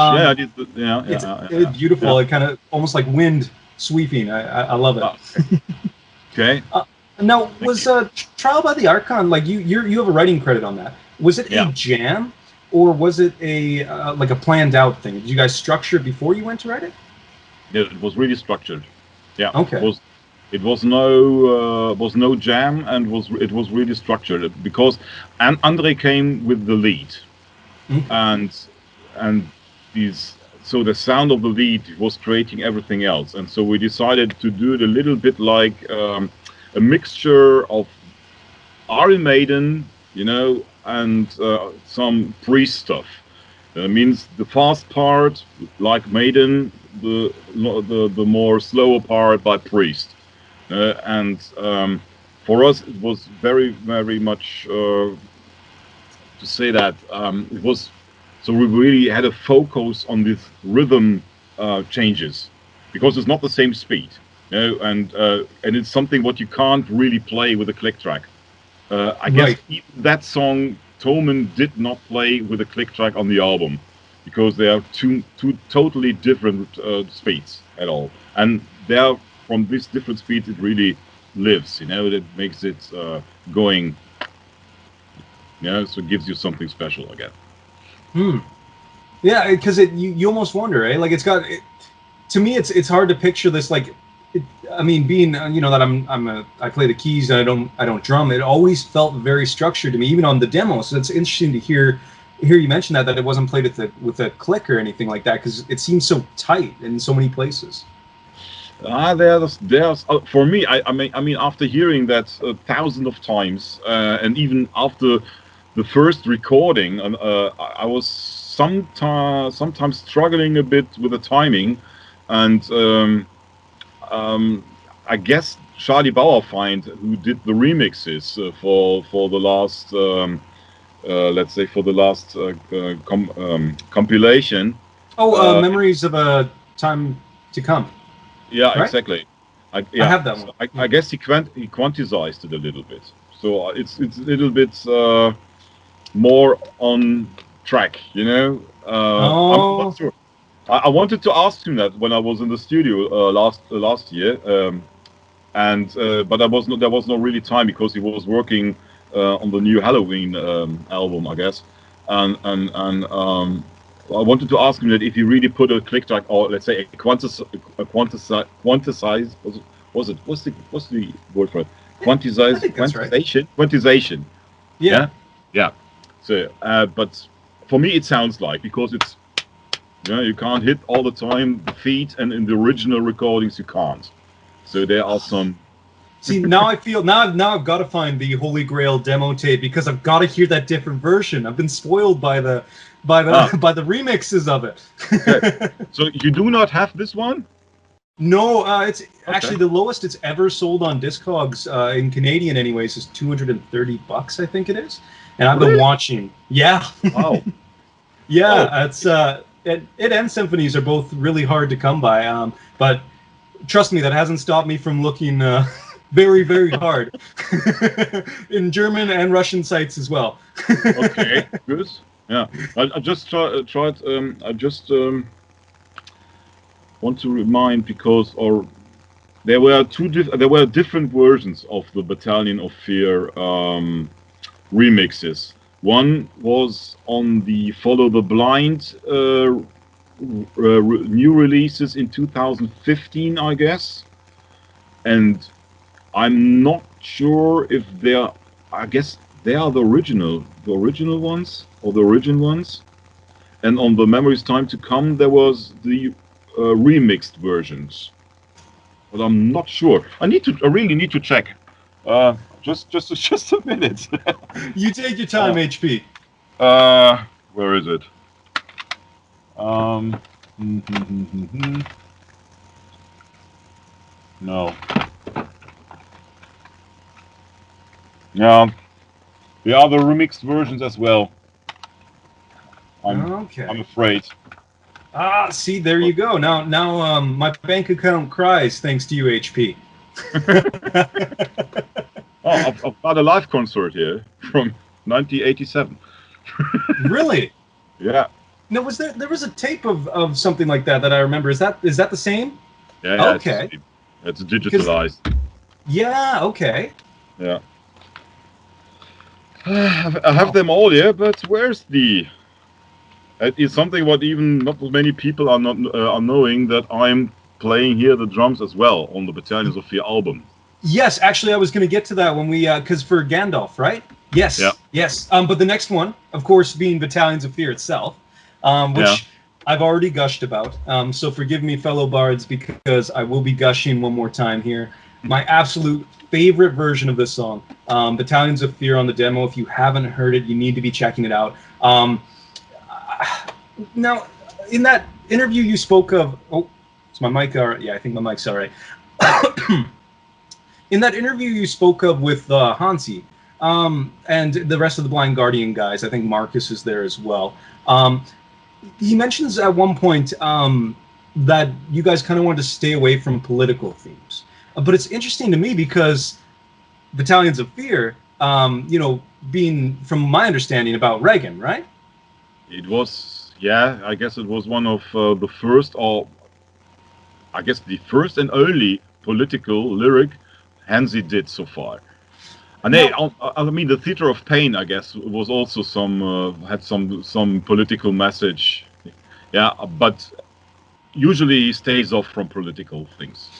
beautiful. It kind of almost like wind sweeping. I love it. Okay. Now, was Trial by the Archon, like you have a writing credit on that? Was it a jam, or was it a like a planned out thing? Did you guys structure it before you went to write it? It was really structured. Yeah. Okay. It was no jam, and it was really structured because Andre came with the lead, and so the sound of the lead was creating everything else, and so we decided to do it a little bit like a mixture of Iron Maiden, and some Priest stuff. Means the fast part like Maiden, the more slower part by Priest, and for us it was very, very much to say that it was. So we really had a focus on these rhythm changes, because it's not the same speed, and it's something what you can't really play with a click track. I guess even that song Tolman did not play with a click track on the album, because they are two totally different speeds at all, and there from these different speeds it really lives. That makes it going. So it gives you something special again. Yeah, because you almost wonder, eh? Like to me, it's hard to picture this. Like, I mean, being that I play the keys and I don't drum. It always felt very structured to me, even on the demo. So it's interesting to hear you mention that it wasn't played with a click or anything like that, because it seems so tight in so many places. There's for me. I mean, after hearing that thousands of times, and even after the first recording, I was sometimes struggling a bit with the timing, and I guess Charlie Bauerfeind, who did the remixes for the last, let's say, for the last compilation. Oh, Memories of a Time to Come. Yeah, right? exactly. I have that one. I guess he quantized it a little bit, so it's a little bit more on track, you know. I'm not sure. I wanted to ask him that when I was in the studio last year, and but there was no really time because he was working on the new Halloween album, I guess, and I wanted to ask him that if he really put a click track, or let's say a quantize. What's the word for it? Quantization. Yeah. So, but for me, it sounds like, because it's, you can't hit all the time the feet, and in the original recordings you can't. So there are some. See, now I feel now I've got to find the Holy Grail demo tape, because I've got to hear that different version. I've been spoiled by the remixes of it. Okay. So you do not have this one? No, it's actually the lowest it's ever sold on Discogs, in Canadian anyways, is $230, I think it is. And I've been watching. Yeah. Wow. Yeah, it's it and symphonies are both really hard to come by. But trust me, that hasn't stopped me from looking very, very hard in German and Russian sites as well. Okay, good. Yeah, I just tried. I just want to remind, because there were different versions of the Battalion of Fear remixes. One was on the Follow the Blind new releases in 2015, I guess, and I'm not sure if I guess they are the original ones, or the origin ones. And on the Memories Time to Come, there was the remixed versions, but I'm not sure. I really need to check. Just a minute. You take your time, HP. Where is it? No. Yeah, there are the remixed versions as well. I'm afraid. See, there you go. Now, my bank account cries thanks to you, HP. I've got a live concert here from 1987. Really? Yeah. No, there was a tape of something like that I remember. Is that the same? Yeah. Okay. It's digitalized. Yeah. Okay. Yeah. I have them all here, but where's the? It's something what even not many people are knowing, that I'm playing here the drums as well on the Battalions of Fear album. Yes, actually, I was going to get to that when we, because for Gandalf, right? Yes. Yeah. Yes. But the next one, of course, being Battalions of Fear itself, which I've already gushed about. So forgive me, fellow bards, because I will be gushing one more time here. My absolute favorite version of this song, Battalions of Fear on the demo. If you haven't heard it, you need to be checking it out. Now, in that interview you spoke of, is my mic all right? Yeah, I think my mic's all right. In that interview you spoke of with Hansi and the rest of the Blind Guardian guys, I think Marcus is there as well. He mentions at one point that you guys kind of wanted to stay away from political themes. But it's interesting to me because Battalions of Fear, being, from my understanding, about Reagan, right? It was, I guess it was one of the first, or I guess the first and only political lyric Hansi did so far. And I mean, the Theater of Pain, I guess, was also had some political message. Yeah, but usually he stays off from political things.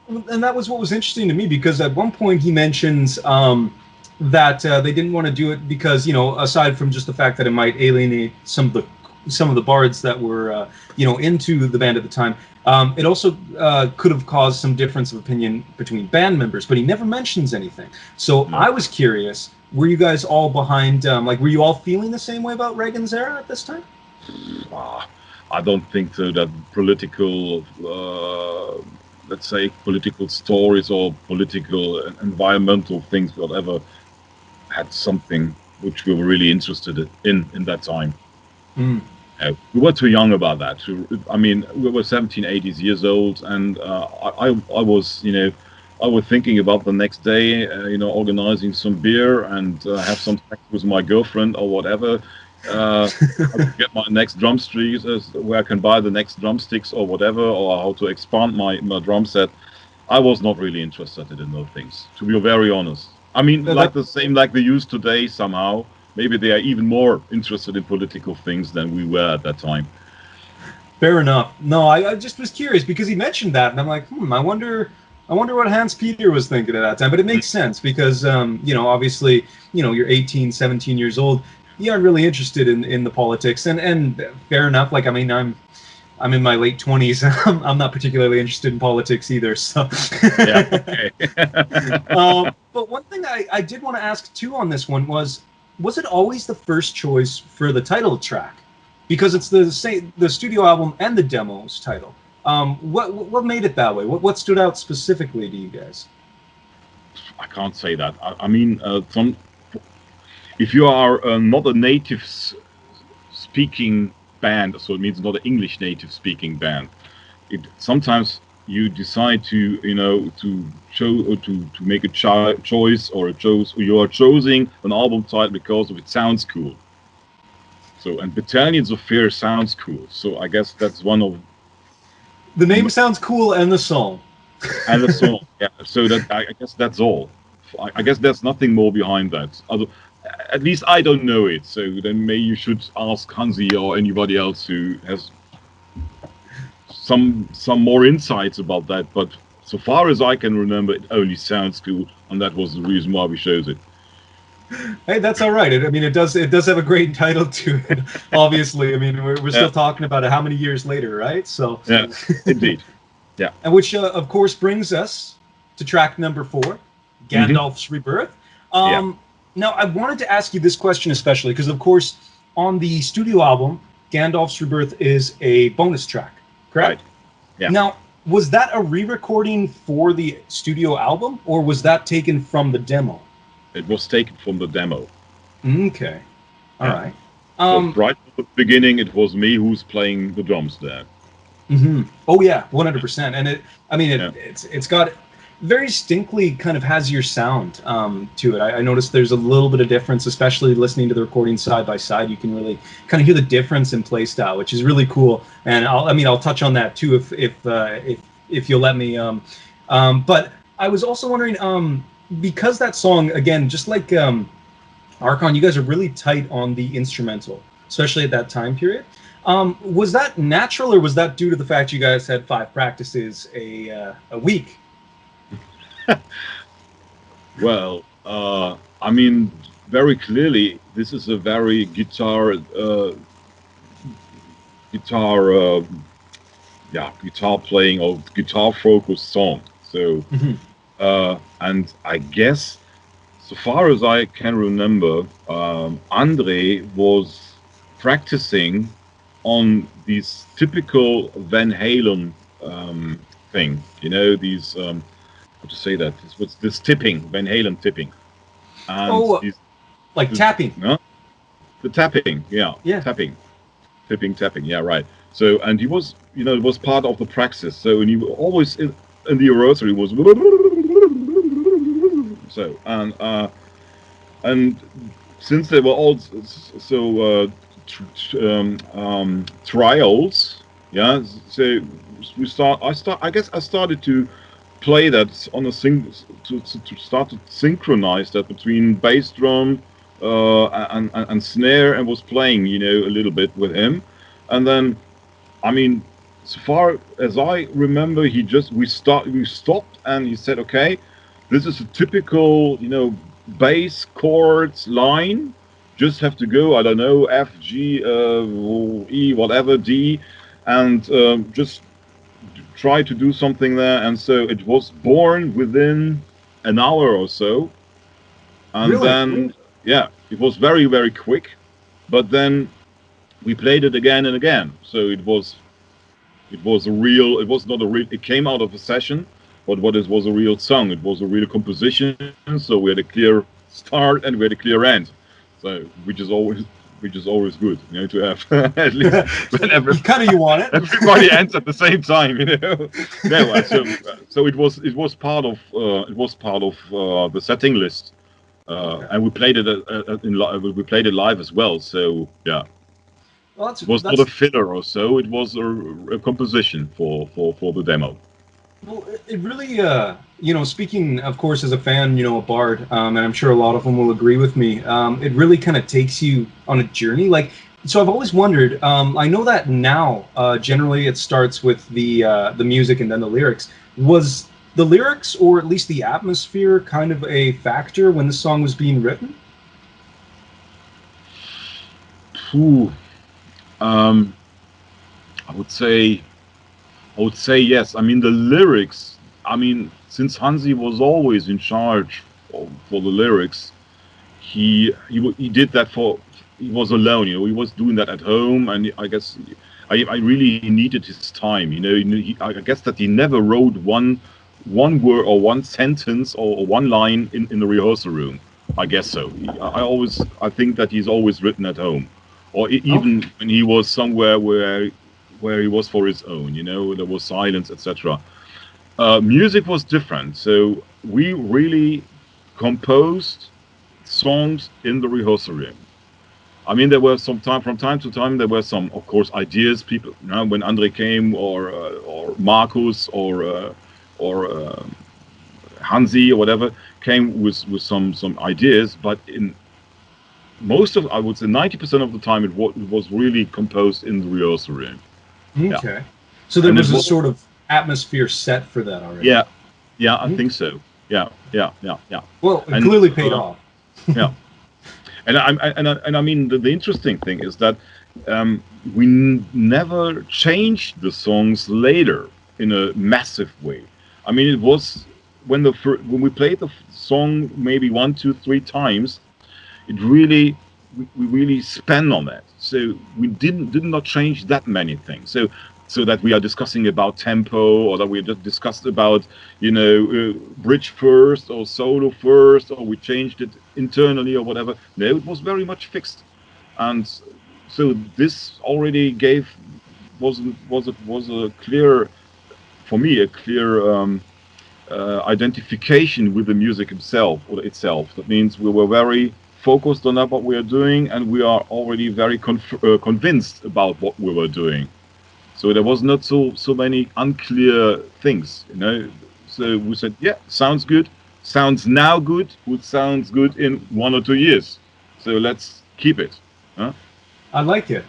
And that was what was interesting to me, because at one point he mentions that they didn't want to do it because, aside from just the fact that it might alienate some of the some of the bards that were into the band at the time. It also could have caused some difference of opinion between band members, but he never mentions anything. So I was curious, were you guys all behind, were you all feeling the same way about Reagan's era at this time? I don't think so that political, let's say, political stories or political environmental things, whatever, had something which we were really interested in that time. We were too young about that. I mean, we were 17, 18 years old, and I was, I was thinking about the next day, organizing some beer and have some sex with my girlfriend or whatever. How to get my next drum streaks, where I can buy the next drumsticks or whatever, or how to expand my drum set. I was not really interested in those things, to be very honest. I mean, like the same like the youth today somehow. Maybe they are even more interested in political things than we were at that time. Fair enough. No, I just was curious because he mentioned that, and I'm like, I wonder what Hans-Peter was thinking at that time. But it makes sense because, obviously, you're 18, 17 years old. You aren't really interested in the politics, and fair enough. Like, I mean, I'm in my late 20s. I'm not particularly interested in politics either. So, yeah. Okay. But one thing I did want to ask too on this one was it always the first choice for the title track? Because it's the studio album and the demo's title. What made it that way? What stood out specifically to you guys? I can't say that. I mean, if you are not a native speaking band, so it means not an English native speaking band, sometimes you decide to make a choice or you are choosing an album title because it sounds cool. So, and Battalions of Fear sounds cool. So I guess that's one of the name sounds cool and the song. And the song, yeah. So that I guess that's all. I guess there's nothing more behind that. At least I don't know it. So then maybe you should ask Hansi or anybody else who has some more insights about that. But so far as I can remember, it only sounds cool, and that was the reason why we chose it. Hey, that's all right. It does have a great title to it. Obviously, I mean, we're still talking about it how many years later, right? So yeah, indeed, yeah. And which of course brings us to track number 4, Gandalf's Rebirth. Now, I wanted to ask you this question especially because, of course, on the studio album, Gandalf's Rebirth is a bonus track, correct? Right. Yeah. Now, was that a re-recording for the studio album, or was that taken from the demo? It was taken from the demo. Okay. All right. So right at the beginning, it was me who's playing the drums there. Oh yeah, 100%. And it's got very distinctly kind of has your sound to it. I noticed there's a little bit of difference, especially listening to the recording side by side. You can really kind of hear the difference in play style, which is really cool. And I'll touch on that too if you'll let me. But I was also wondering, because that song, again, just like Archon, you guys are really tight on the instrumental, especially at that time period. Was that natural, or was that due to the fact you guys had 5 practices a week? Well, I mean, very clearly, this is a very guitar playing or guitar focused song. So, and I guess, so far as I can remember, Andre was practicing on this typical Van Halen thing. These. How to say that? What's this tipping? Van Halen tipping. And like tapping. No? The tapping, yeah. Tapping. Tapping, yeah, right. So, and he was, it was part of the practice. So, and he always in the rehearsal, he was. So, and since they were all trials, yeah. So I started to play that on a to start to synchronize that between bass drum and snare, and was playing a little bit with him. And then, I mean, so far as I remember, we stopped and he said, okay, this is a typical bass chords line, just have to go, I don't know, F, G, E, whatever, D, and just try to do something there. And so it was born within an hour or so. And Really? then, yeah, it was very, very quick. But then we played it again and again. So it was a real, it was not a real, it came out of a session, but what it was a real song. It was a real composition. So we had a clear start and we had a clear end. So which is always good, you know, to have at least whenever You want it. everybody ends at the same time, you know. No, so it was part of the setting list, and we played it we played it live as well. So yeah. Well, It was not a filler or so. It was a composition for the demo. Well, it really, you know, speaking, of course, as a fan, you know, a bard, and I'm sure a lot of them will agree with me, it really kind of takes you on a journey. Like, so I've always wondered, I know that now, generally it starts with the music and then the lyrics. Was the lyrics, or at least the atmosphere, kind of a factor when the song was being written? Ooh. I would say yes. I mean, the lyrics. I mean, since Hansi was always in charge for the lyrics, he did that for. He was alone, you know. He was doing that at home, and I guess I really needed his time, you know. I guess that he never wrote one word or one sentence or one line in the rehearsal room. I guess so. I think that he's always written at home, or even when he was somewhere where he was for his own, you know, there was silence, etc. Music was different, so we really composed songs in the rehearsal room. I mean, there were from time to time, there were some, of course, ideas. People, you know, when Andre came, or Marcus, or Hansi, or whatever, came with some ideas. But in most of, I would say, 90% of the time, it was really composed in the rehearsal room. Okay. Yeah. So there was a sort of atmosphere set for that already. Yeah, I think so. Yeah. Well, it clearly paid off. Yeah. And I mean, the interesting thing is that we never changed the songs later in a massive way. I mean, it was when we played the song maybe 1, 2, 3 times, it really we really spent on that. So we did not change that many things. So that we are discussing about tempo, or that we just discussed about, you know, bridge first or solo first, or we changed it internally or whatever. No, it was very much fixed, and so this already was a clear, for me, a clear identification with the music itself. That means we were very focused on what we are doing, and we are already very convinced about what we were doing. So there was not so many unclear things, you know. So we said, yeah, sounds good, sounds now good, would sounds good in 1 or 2 years. So let's keep it. Huh? I like it.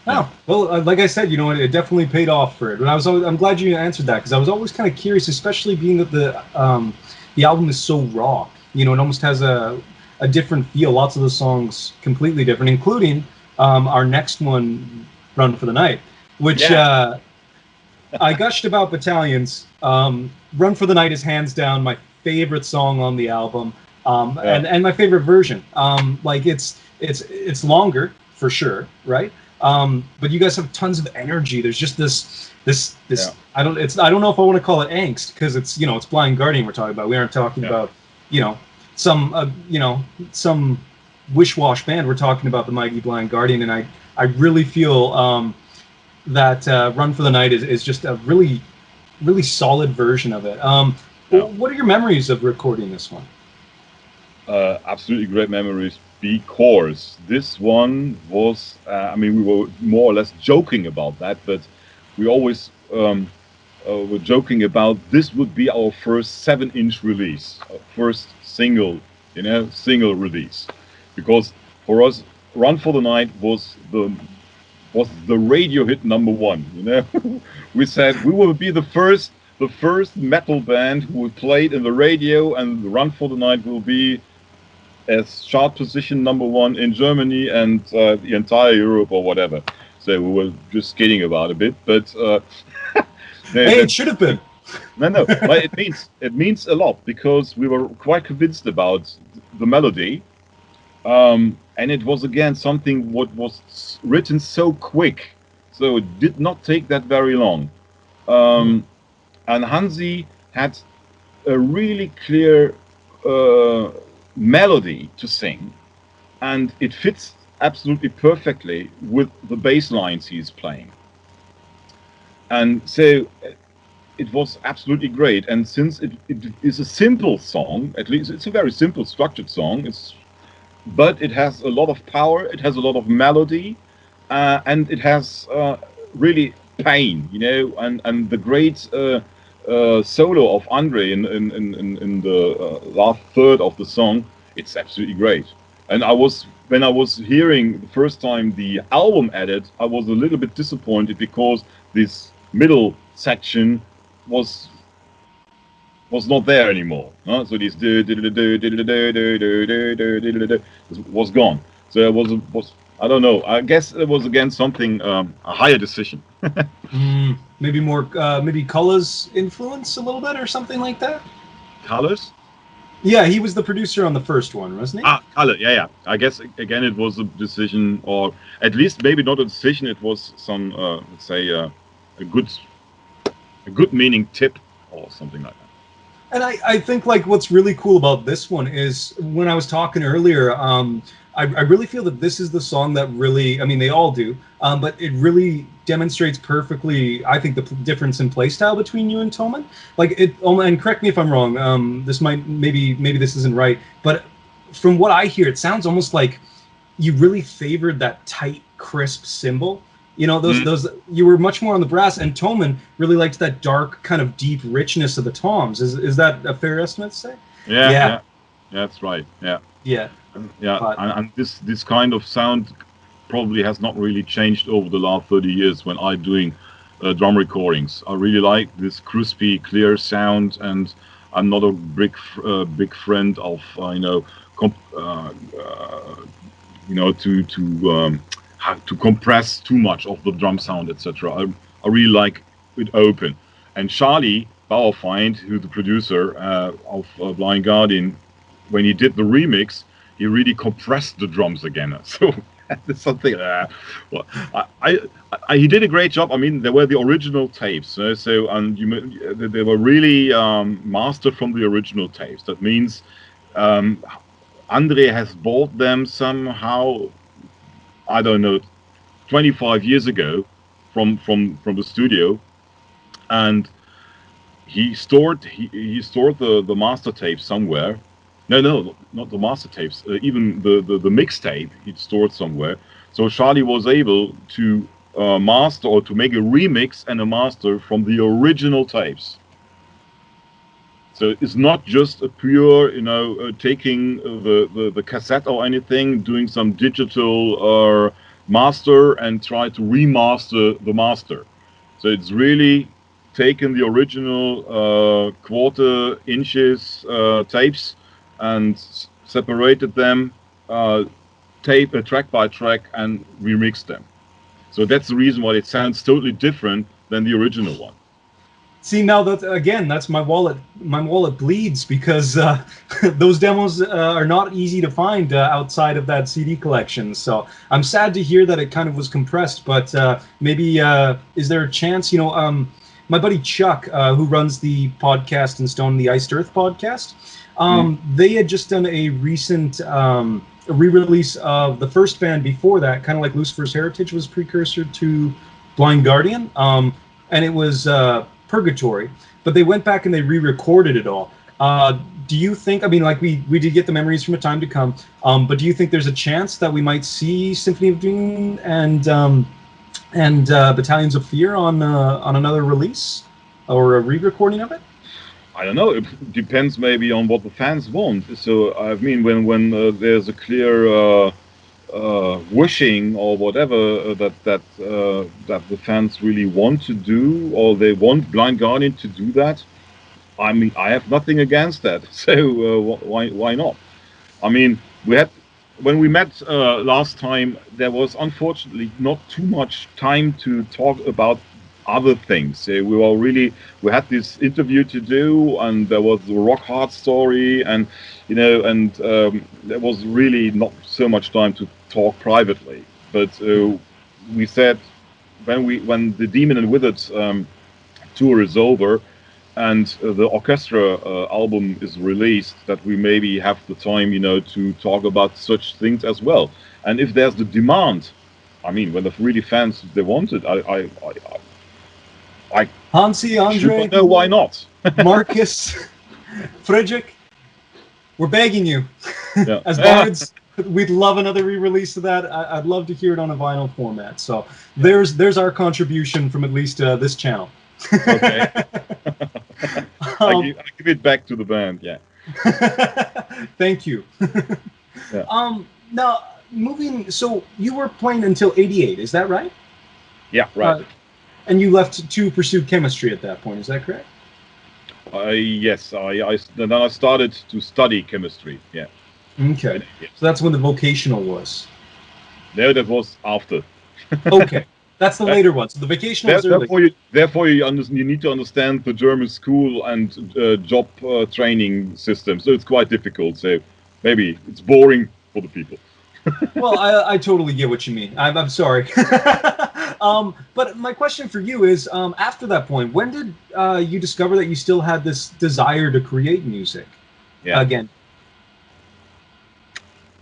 Oh, well, like I said, you know, it definitely paid off for it. And I'm glad you answered that, because I was always kind of curious, especially being that the album is so raw. You know, it almost has a different feel. Lots of the songs completely different, including our next one, "Run for the Night," which I gushed about Battalions. "Run for the Night" is hands down my favorite song on the album, and my favorite version. Like it's longer for sure, right? But you guys have tons of energy. There's just this I don't know if I want to call it angst, because it's, you know, it's Blind Guardian we're talking about. We aren't talking about, you know, some wish-wash band. We're talking about the mighty Blind Guardian, and I really feel that "Run for the Night" is just a really, really solid version of it. What are your memories of recording this one? Absolutely great memories, because this one was, I mean, we were more or less joking about that, but we always were joking about this would be our first 7-inch release, our first single release, because for us, "Run for the Night" was the radio hit #1. You know, we said we will be the first metal band who played in the radio, and "Run for the Night" will be as chart position #1 in Germany and the entire Europe or whatever. So we were just kidding about a bit, but Hey, it should have been. no, but it means a lot because we were quite convinced about the melody, and it was again something what was written so quick, so it did not take that very long, and Hansi had a really clear melody to sing, and it fits absolutely perfectly with the bass lines he's playing. And so it was absolutely great. And since it is a simple song, at least it's a very simple structured song, but it has a lot of power, it has a lot of melody, and it has really pain, and the great solo of Andre in the last third of the song, it's absolutely great. And when I was hearing the first time the album edit, I was a little bit disappointed because this middle section was not there anymore. So this was gone. So it was I don't know. I guess it was again something a higher decision. Maybe more, maybe Culler's influence a little bit or something like that. Colors? Yeah, he was the producer on the first one, wasn't he? Color. Yeah. I guess again it was a decision, or at least maybe not a decision. It was some let's say a good meaning tip or something like that. And I think like what's really cool about this one is when I was talking earlier, I really feel that this is the song that really, I mean, they all do, but it really demonstrates perfectly, I think, the difference in playstyle between you and Toman. Like it, and correct me if I'm wrong. This might maybe this isn't right, but from what I hear, it sounds almost like you really favored that tight, crisp cymbal. Those you were much more on the brass, and Toman really liked that dark, kind of deep richness of the toms. Is that a fair estimate to say? Yeah, that's right. Yeah. But, and this kind of sound probably has not really changed over the last 30 years when I'm doing drum recordings. I really like this crispy, clear sound, and I'm not a big friend of to compress too much of the drum sound, etc. I really like it open. And Charlie Bauerfeind, who's the producer of Blind Guardian, when he did the remix, he really compressed the drums again. So that's something. Well, he did a great job. I mean, there were the original tapes, and they were really mastered from the original tapes. That means Andre has bought them somehow, I don't know, 25 years ago from the studio, and he stored the master tapes somewhere. No, not the master tapes. Even the mixtape he stored somewhere. So Charlie was able to master or to make a remix and a master from the original tapes. So it's not just a pure, taking the cassette or anything, doing some digital master and try to remaster the master. So it's really taken the original quarter inches tapes and separated them track by track and remixed them. So that's the reason why it sounds totally different than the original one. See, now that's my wallet. My wallet bleeds because those demos are not easy to find outside of that CD collection. So I'm sad to hear that it kind of was compressed. But maybe is there a chance? My buddy Chuck, who runs the podcast and Stone the Iced Earth podcast, they had just done a recent re-release of the first band before that, kind of like Lucifer's Heritage was precursor to Blind Guardian, and it was Purgatory, but they went back and they re-recorded it all. Do you think, I mean, like we did get the Memories from a Time to Come, but do you think there's a chance that we might see Symphony of Doom and Battalions of Fear on another release or a re-recording of it? I don't know. It depends maybe on what the fans want. So I mean, when there's a clear wishing or whatever that the fans really want to do, or they want Blind Guardian to do that, I mean, I have nothing against that. So why not? I mean, we had when we met last time, there was unfortunately not too much time to talk about other things. We had this interview to do, and there was the rock hard story, and there was really not so much time to talk privately. But we said when the Demon and Withered tour is over, and the orchestra album is released, that we maybe have the time, to talk about such things as well. And if there's the demand, I mean, when the really fans they want it, I Hansi, Andre, no, why not? Marcus, Frederick, we're begging you. Yeah. As Bards, we'd love another re-release of that. I'd love to hear it on a vinyl format. So there's our contribution from at least this channel. Okay. I give it back to the band. Yeah. Thank you. Yeah. Now moving. So you were playing until '88. Is that right? Yeah. Right. And you left to pursue chemistry at that point. Is that correct? Yes. Then I started to study chemistry. Yeah. Okay. So that's when the vocational was. No, that was after. Okay. That's the later one. So the vocational was early. Therefore, you need to understand the German school and job training system. So it's quite difficult. So maybe it's boring for the people. Well, I totally get what you mean. I'm sorry. But my question for you is, after that point, when did you discover that you still had this desire to create music? Yeah. Again.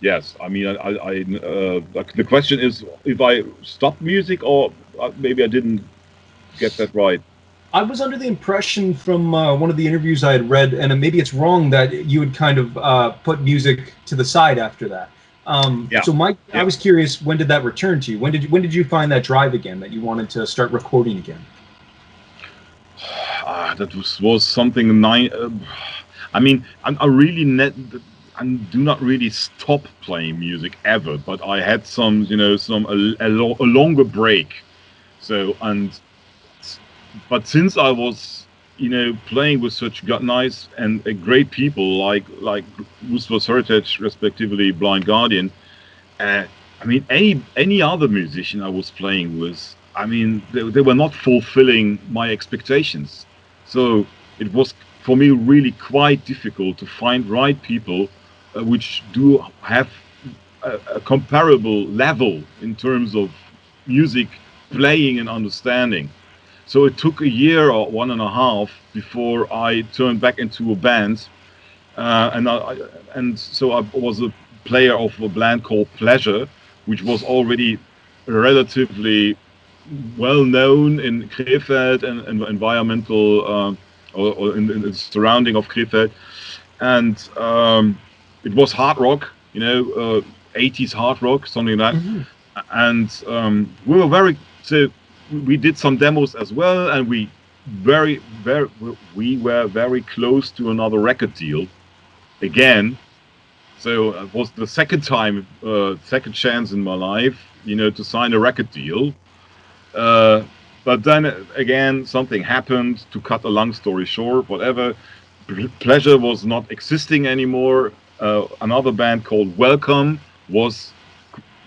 Yes, I mean, the question is if I stopped music, or maybe I didn't get that right. I was under the impression from one of the interviews I had read, and maybe it's wrong, that you would kind of put music to the side after that. Yeah. So I was curious, when did that return to you? When did you find that drive again, that you wanted to start recording again? That was something. I mean, I do not really stop playing music ever, but I had some a longer break. So but since I was playing with such nice and great people like Lucifer's Heritage, respectively Blind Guardian, I mean any other musician I was playing with, I mean they were not fulfilling my expectations. So it was for me really quite difficult to find right people which do have a comparable level in terms of music playing and understanding. So it took a year or 1.5 before I turned back into a band, and so I was a player of a band called Pleasure, which was already relatively well known in Krefeld and environmental or in the surrounding of Krefeld, and it was hard rock, 80s hard rock, something like that. Mm-hmm. And we did some demos as well, and we were very close to another record deal again. So it was the second chance in my life, to sign a record deal. But then again, something happened. To cut a long story short, whatever, Pleasure was not existing anymore. Another band called Welcome was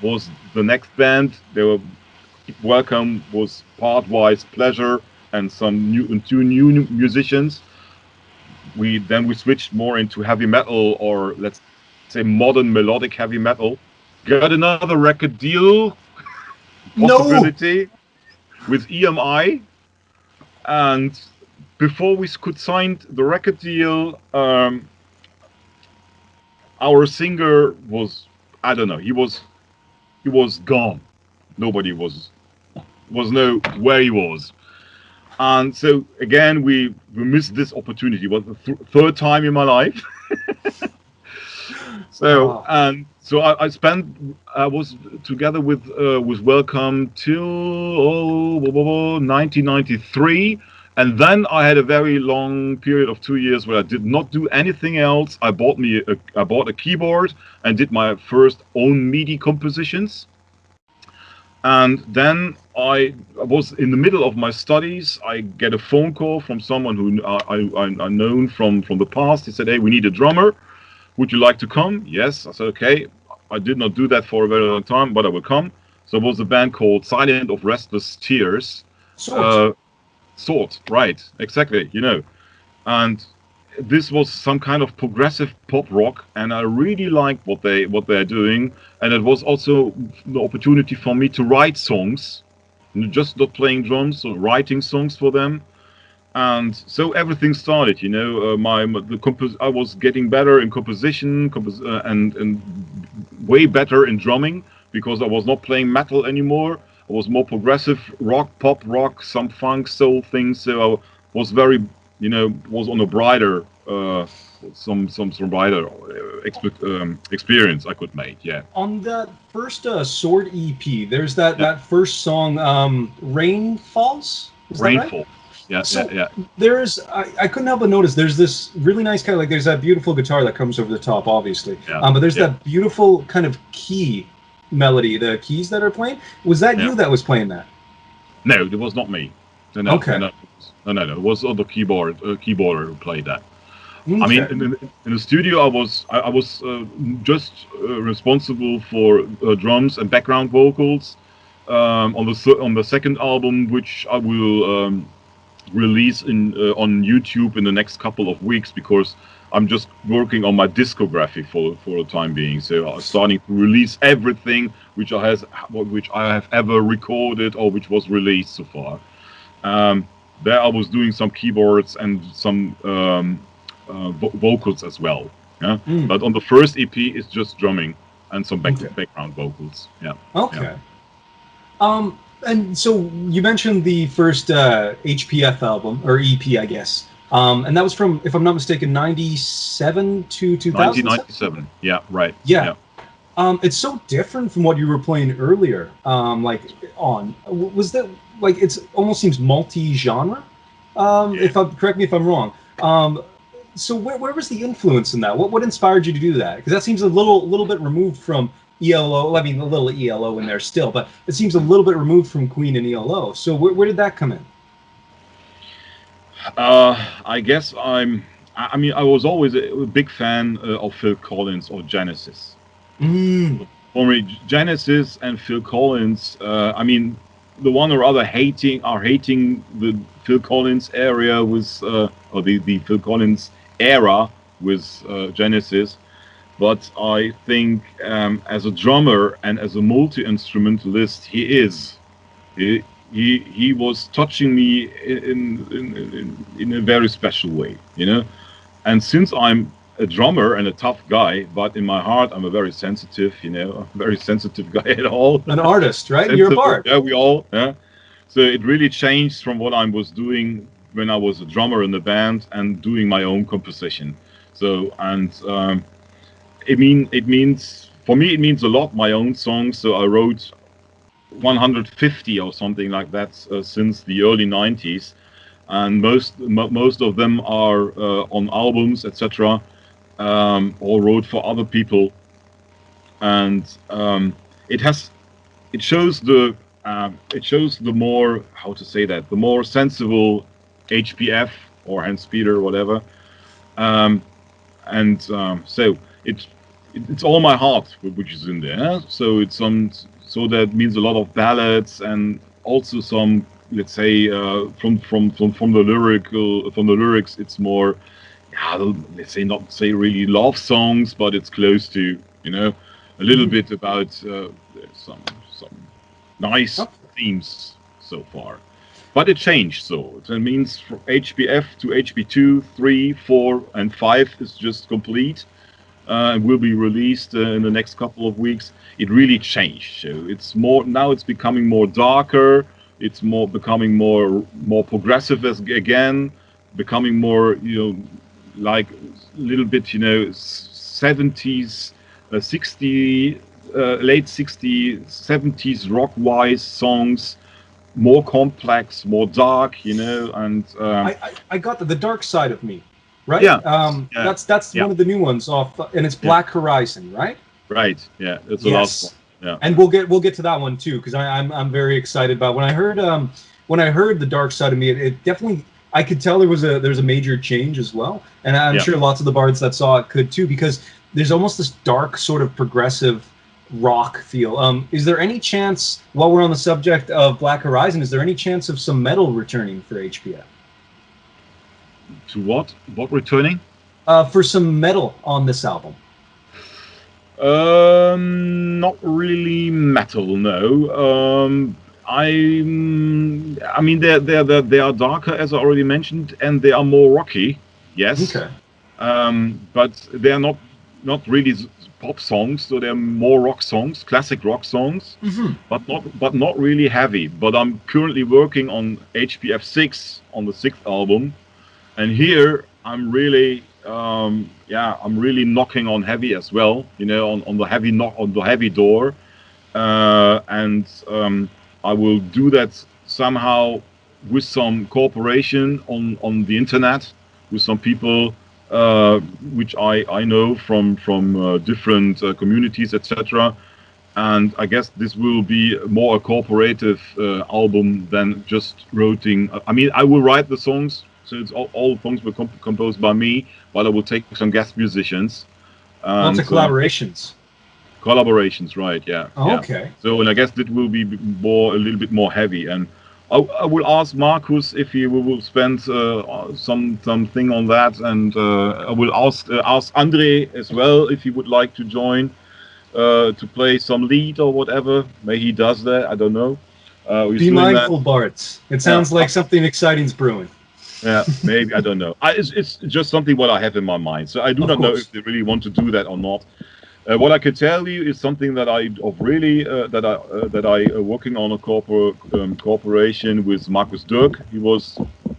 the next band. Welcome was part-wise Pleasure and two new musicians. We switched more into heavy metal, or let's say modern melodic heavy metal. Got another record deal possibility with EMI, and before we could sign the record deal, our singer was, I don't know, he was gone. Nobody was know where he was. And so again, we missed this opportunity. It was the third time in my life. So I was together with Welcome till 1993, and then I had a very long period of 2 years where I did not do anything else. I bought a keyboard and did my first own MIDI compositions. And then I was in the middle of my studies. I get a phone call from someone who I known from the past. He said, "Hey, we need a drummer." would you like to come? Yes. I said, okay. I did not do that for a very long time, but I will come. So it was a band called Silent of Restless Tears. Sort. Sort, right, exactly, And this was some kind of progressive pop rock, and I really liked what they're doing. And it was also the opportunity for me to write songs, just not playing drums, so writing songs for them. And so everything started. I was getting better in composition, and way better in drumming because I was not playing metal anymore. I was more progressive rock, pop rock, some funk, soul things. So I was very, was on a brighter, some brighter experience I could make. Yeah. On that first Sword EP, there's that first song, Rain Falls. Is that right? Rainfall. Yeah, So yeah. there's, I couldn't help but notice there's this really nice kind of like, there's that beautiful guitar that comes over the top, obviously. Yeah. But there's that beautiful kind of key melody, the keys that are playing. Was that you that was playing that? No, it was not me. No, okay. No. It was the keyboarder who played that. Okay. I mean, in the studio, I was just responsible for drums and background vocals on the second album, which I will release on YouTube in the next couple of weeks, because I'm just working on my discography for the time being. So I'm starting to release everything which I have ever recorded or which was released so far. There I was doing some keyboards and some vocals as well. Yeah. But on the first EP, it's just drumming and some background vocals. Yeah. Okay. Yeah. And so you mentioned the first HPF album, or EP, I guess. And that was from, if I'm not mistaken, 97 to 2000? 1997. Yeah, right. Yeah. It's so different from what you were playing earlier. Was that, like, it almost seems multi-genre? Correct me if I'm wrong. So where was the influence in that? What inspired you to do that? Because that seems a little bit removed from ELO. I mean, a little ELO in there still, but it seems a little bit removed from Queen and ELO. So where did that come in? I guess I was always a big fan of Phil Collins or Genesis. For me, Genesis and Phil Collins, the one or other hating the Phil Collins area with, or the Phil Collins era with Genesis. But I think as a drummer and as a multi-instrumentalist, he was touching me in a very special way, And since I'm a drummer and a tough guy, but in my heart I'm a very sensitive, very sensitive guy at all. An artist, right? You're a bard. Yeah, we all. Yeah. So it really changed from what I was doing when I was a drummer in the band and doing my own composition. So it means for me, it means a lot, my own songs. So I wrote 150 or something like that since the early 90s, and most of them are on albums, etc., or wrote for other people. And it shows the more, how to say that, the more sensible HPF or Hans-Peter, whatever. So it's all my heart which is in there. So it's so that means a lot of ballads and also some, let's say, from the lyrics, it's more, let's say, not say really love songs, but it's close to, a little bit about some nice themes so far. But it changed, so it means from HPF to HP2, 3, 4, and 5 is just complete. And will be released in the next couple of weeks. It really changed. So it's more now. It's becoming more darker. It's becoming more progressive again. Becoming more, like a little bit, 70s, 60, late 60s, 70s rock-wise songs. More complex, more dark, and I got the dark side of me. Right? Yeah. That's one of the new ones off, and it's Black Horizon, right? Right. Yeah. That's the last one. Yeah. And we'll get to that one too, because I'm very excited about when I heard the dark side of me. It definitely I could tell there's a major change as well, and I'm Yeah. sure lots of the bards that saw it could too, because there's almost this dark sort of progressive rock feel. Is there any chance, while we're on the subject of Black Horizon, is there any chance of some metal returning for HPF? To what? What returning? For some metal on this album. Not really metal, no. I mean, they are darker, as I already mentioned, and they are more rocky. Yes. Okay. But they are not really pop songs, so they're more rock songs, classic rock songs, but not really heavy. But I'm currently working on HPF 6 on the 6th album, and here I'm really I'm really knocking on heavy as well, you know, on the heavy knock on the heavy door, and I will do that somehow with some cooperation on the internet with some people which I know from different communities, etc. And I guess this will be more a cooperative album than just writing. I mean, I will write the songs, so it's all songs were composed by me, but I will take some guest musicians. Lots of collaborations. Collaborations, right? Yeah. Oh, yeah. okay. So, and I guess that will be a little bit more heavy. And I will ask Marcus if he will spend something on that, and I will ask Andre as well if he would like to join to play some lead or whatever. Maybe he does that. I don't know. Be mindful, Bards. It sounds like something exciting's brewing. Yeah, maybe, I don't know. It's just something what I have in my mind. So I do not know if they really want to do that or not. What I can tell you is something that I working on a cooperation with Marcus Dirk. He was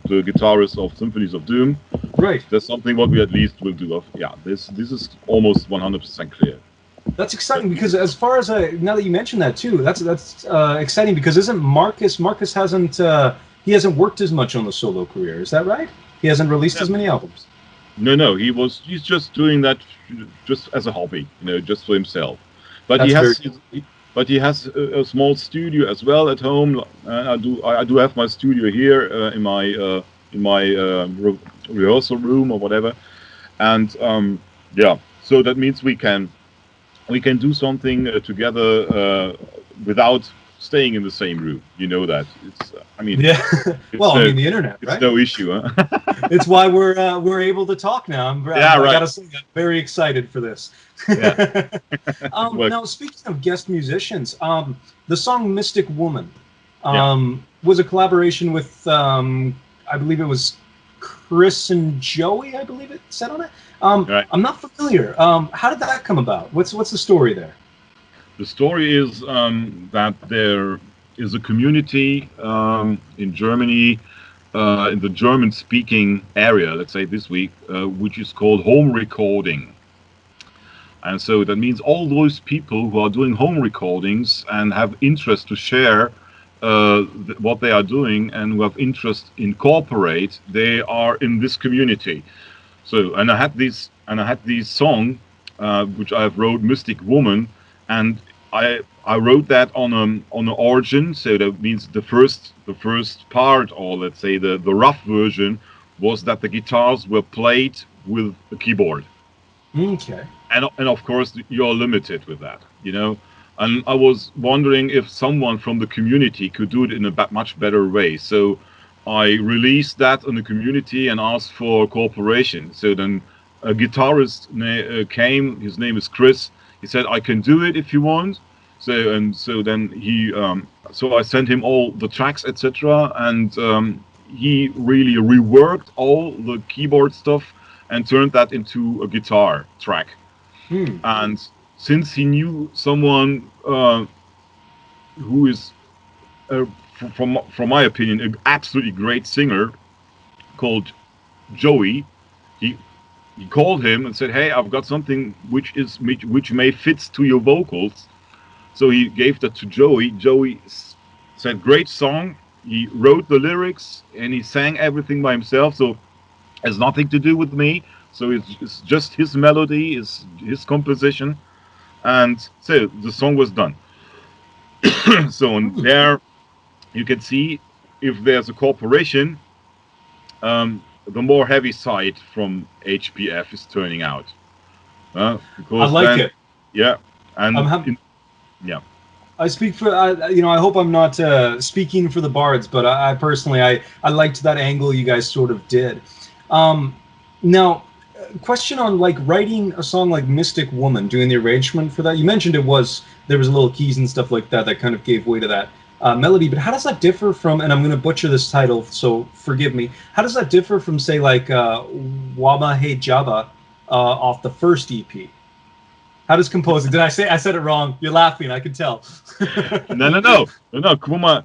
the guitarist of Symphonies of Doom. Right. That's something what we at least will do. Yeah, this is almost 100% clear. That's exciting, because as far as now that you mentioned that too, that's exciting, because isn't Marcus hasn't he hasn't worked as much on the solo career, is that right? He hasn't released as many albums. No, he's just doing that just as a hobby, you know, just for himself. But he has a small studio as well at home. I do have my studio here in my rehearsal room or whatever, and yeah. So that means we can do something together without staying in the same room. You know that. It's I mean, yeah. Well, I mean, the internet, right? It's no issue, huh? It's why we're able to talk now. Right. I gotta say, I'm very excited for this. Yeah. Now, speaking of guest musicians, the song "Mystic Woman" was a collaboration with I believe it was Chris and Joey. I believe it said on it. Right. I'm not familiar. How did that come about? What's the story there? The story is that there is a community in Germany, in the German-speaking area, let's say this week, which is called home recording. And so that means all those people who are doing home recordings and have interest to share what they are doing, and who have interest in cooperate, they are in this community. So, and I had this song, which I have wrote, Mystic Woman, and I wrote that on an organ. So that means the first part, or let's say the rough version, was that the guitars were played with a keyboard. Okay. And of course you're limited with that, you know. And I was wondering if someone from the community could do it in a much better way. So I released that in the community and asked for cooperation. So then a guitarist came. His name is Chris. He said, "I can do it if you want." So then he so I sent him all the tracks, etc. And he really reworked all the keyboard stuff and turned that into a guitar track. And since he knew someone who is from my opinion an absolutely great singer called Joey, he called him and said, "Hey, I've got something which may fit to your vocals." So he gave that to Joey. Joey said, "Great song." He wrote the lyrics and he sang everything by himself. So it has nothing to do with me. So it's just his melody, his composition, and so the song was done. So on there, you can see if there's a cooperation. the more heavy side from HPF is turning out. I Because like then, it. yeah, and yeah. I speak for, I hope I'm not speaking for the Bards, but I personally, I liked that angle you guys sort of did. Now, question on like writing a song like Mystic Woman, doing the arrangement for that. You mentioned there was a little keys and stuff like that that kind of gave way to that melody, but how does that differ from, and I'm going to butcher this title, so forgive me, how does that differ from, say, like Wama Hey Jabba off the first EP? How does composing? Did I said it wrong? You're laughing. I can tell. No. Kwuma,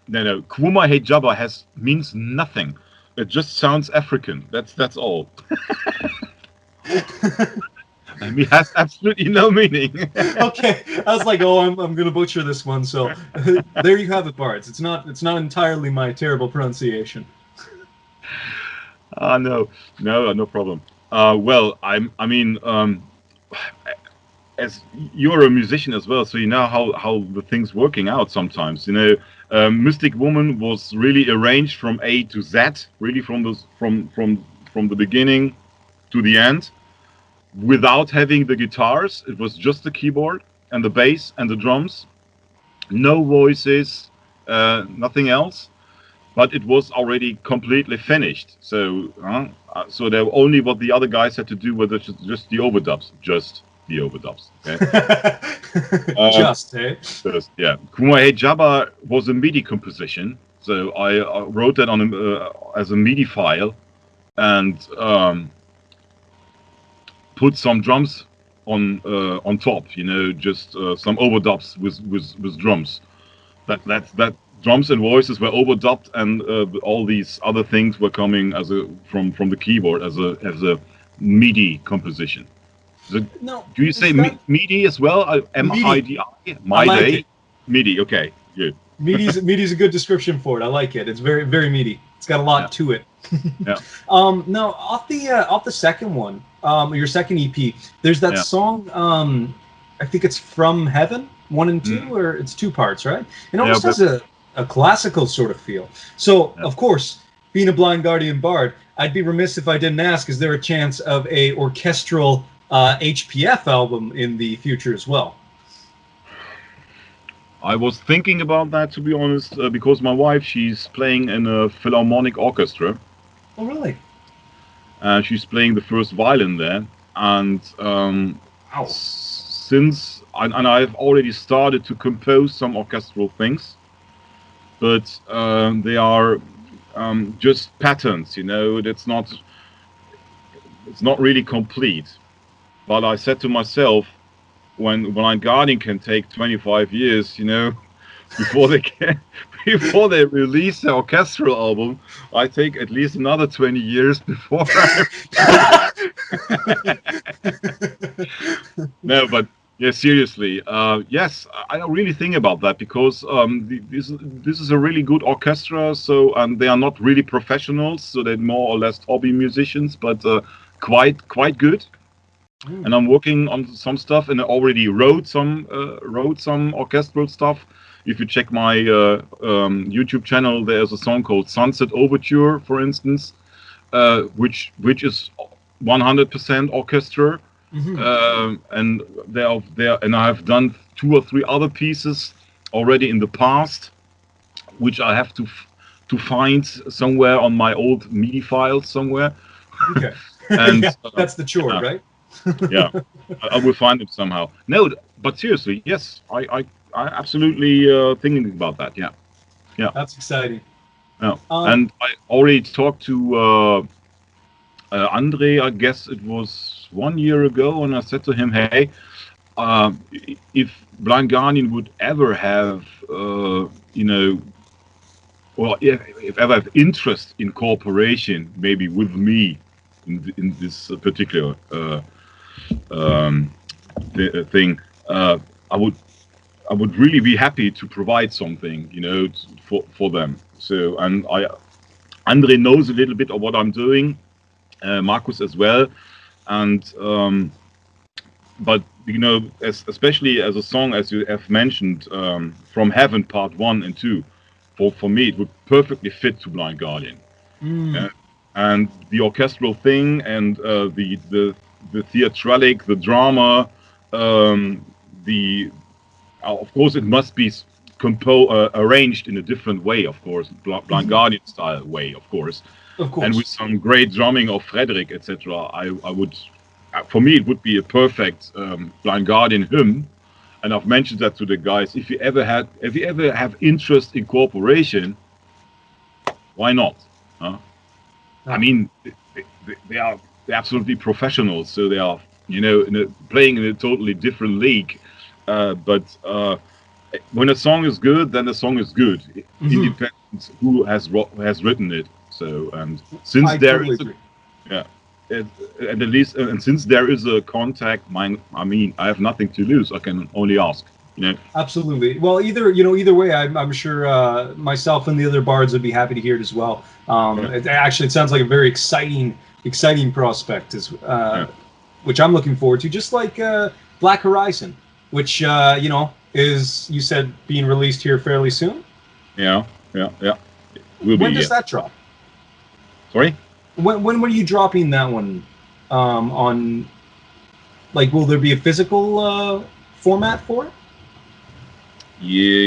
no. Kwuma Hey Jabba means nothing. It just sounds African. That's all. It has absolutely no meaning. Okay, I was like, oh, I'm gonna butcher this one. So there you have it, Bards. It's not entirely my terrible pronunciation. No problem. Well, I mean, as you're a musician as well, so you know how the thing's working out sometimes. Mystic Woman was really arranged from A to Z, really from the beginning to the end, without having the guitars. It was just the keyboard and the bass and the drums, no voices, nothing else. But it was already completely finished. So there only what the other guys had to do was just the overdubs, the overdubs. Okay? Just, eh? Yeah. Kuma Hey Jabba was a MIDI composition, so I wrote that on as a MIDI file, and put some drums on top. Just some overdubs with drums. That drums and voices were overdubbed, and all these other things were coming from the keyboard as a MIDI composition. No, do you say MIDI as well? MIDI? I like it. MIDI. Okay, good. MIDI's a good description for it. I like it. It's very very meaty. It's got a lot to it. Yeah. Now off the second one, your second EP, there's that song. I think it's From Heaven 1 and 2, or it's 2 parts, right? It almost has a classical sort of feel. So of course, being a Blind Guardian Bard, I'd be remiss if I didn't ask: is there a chance of a orchestral HPF album in the future as well? I was thinking about that, to be honest, because my wife, she's playing in a philharmonic orchestra. Oh, really? She's playing the first violin there, and since I've already started to compose some orchestral things, but they are just patterns. It's not really complete. But I said to myself, when Blind Guardian can take 25 years, before they release the orchestral album, I take at least another 20 years before. No, but yeah, seriously, yes, I really think about that, because this is a really good orchestra. So they are not really professionals, so they're more or less hobby musicians, but quite good. And I'm working on some stuff, and I already wrote some orchestral stuff. If you check my YouTube channel, there's a song called Sunset Overture, for instance, which is 100% orchestra. And and I have done 2 or 3 other pieces already in the past, which I have to find somewhere on my old MIDI files somewhere. Okay. And that's the chore, right? Yeah, I will find it somehow. No, but seriously, yes, I absolutely thinking about that. Yeah. That's exciting. Yeah, and I already talked to Andre. I guess it was 1 year ago, and I said to him, "Hey, if Blind Guardian would ever have, or if ever have interest in cooperation, maybe with me in this particular." Thing, I would really be happy to provide something, for them. So, and Andre knows a little bit of what I'm doing, Markus as well, and but especially as a song, as you have mentioned, From Heaven Part 1 and 2, for me it would perfectly fit to Blind Guardian. Mm. And the orchestral thing, and the theatralic, the drama, um, the of course it must be arranged in a different way, of course, Blind Mhm. Guardian style way, of course, Of and with course. some great drumming of Frederick, etc. I would, for me, it would be a perfect Blind Guardian hymn. And I've mentioned that to the guys. If you ever have interest in cooperation, why not? Huh? I Ah, mean, they are absolutely professionals, so they are, playing in a totally different league. But when a song is good, then the song is good, mhm. independent who has written it. So, and since I there totally is a agree. yeah, and at least and since there is a contact, mine. I mean, I have nothing to lose. I can only ask. You know. Absolutely. Well, either way, I'm sure myself and the other bards would be happy to hear it as well. Yeah, It sounds like a very exciting prospect, yeah, which I'm looking forward to. Just like Black Horizon, which is, you said, being released here fairly soon. yeah, yeah. Will be, When does yeah. that drop? Sorry. When are you dropping that one? On, like, will there be a physical format for it? Yeah,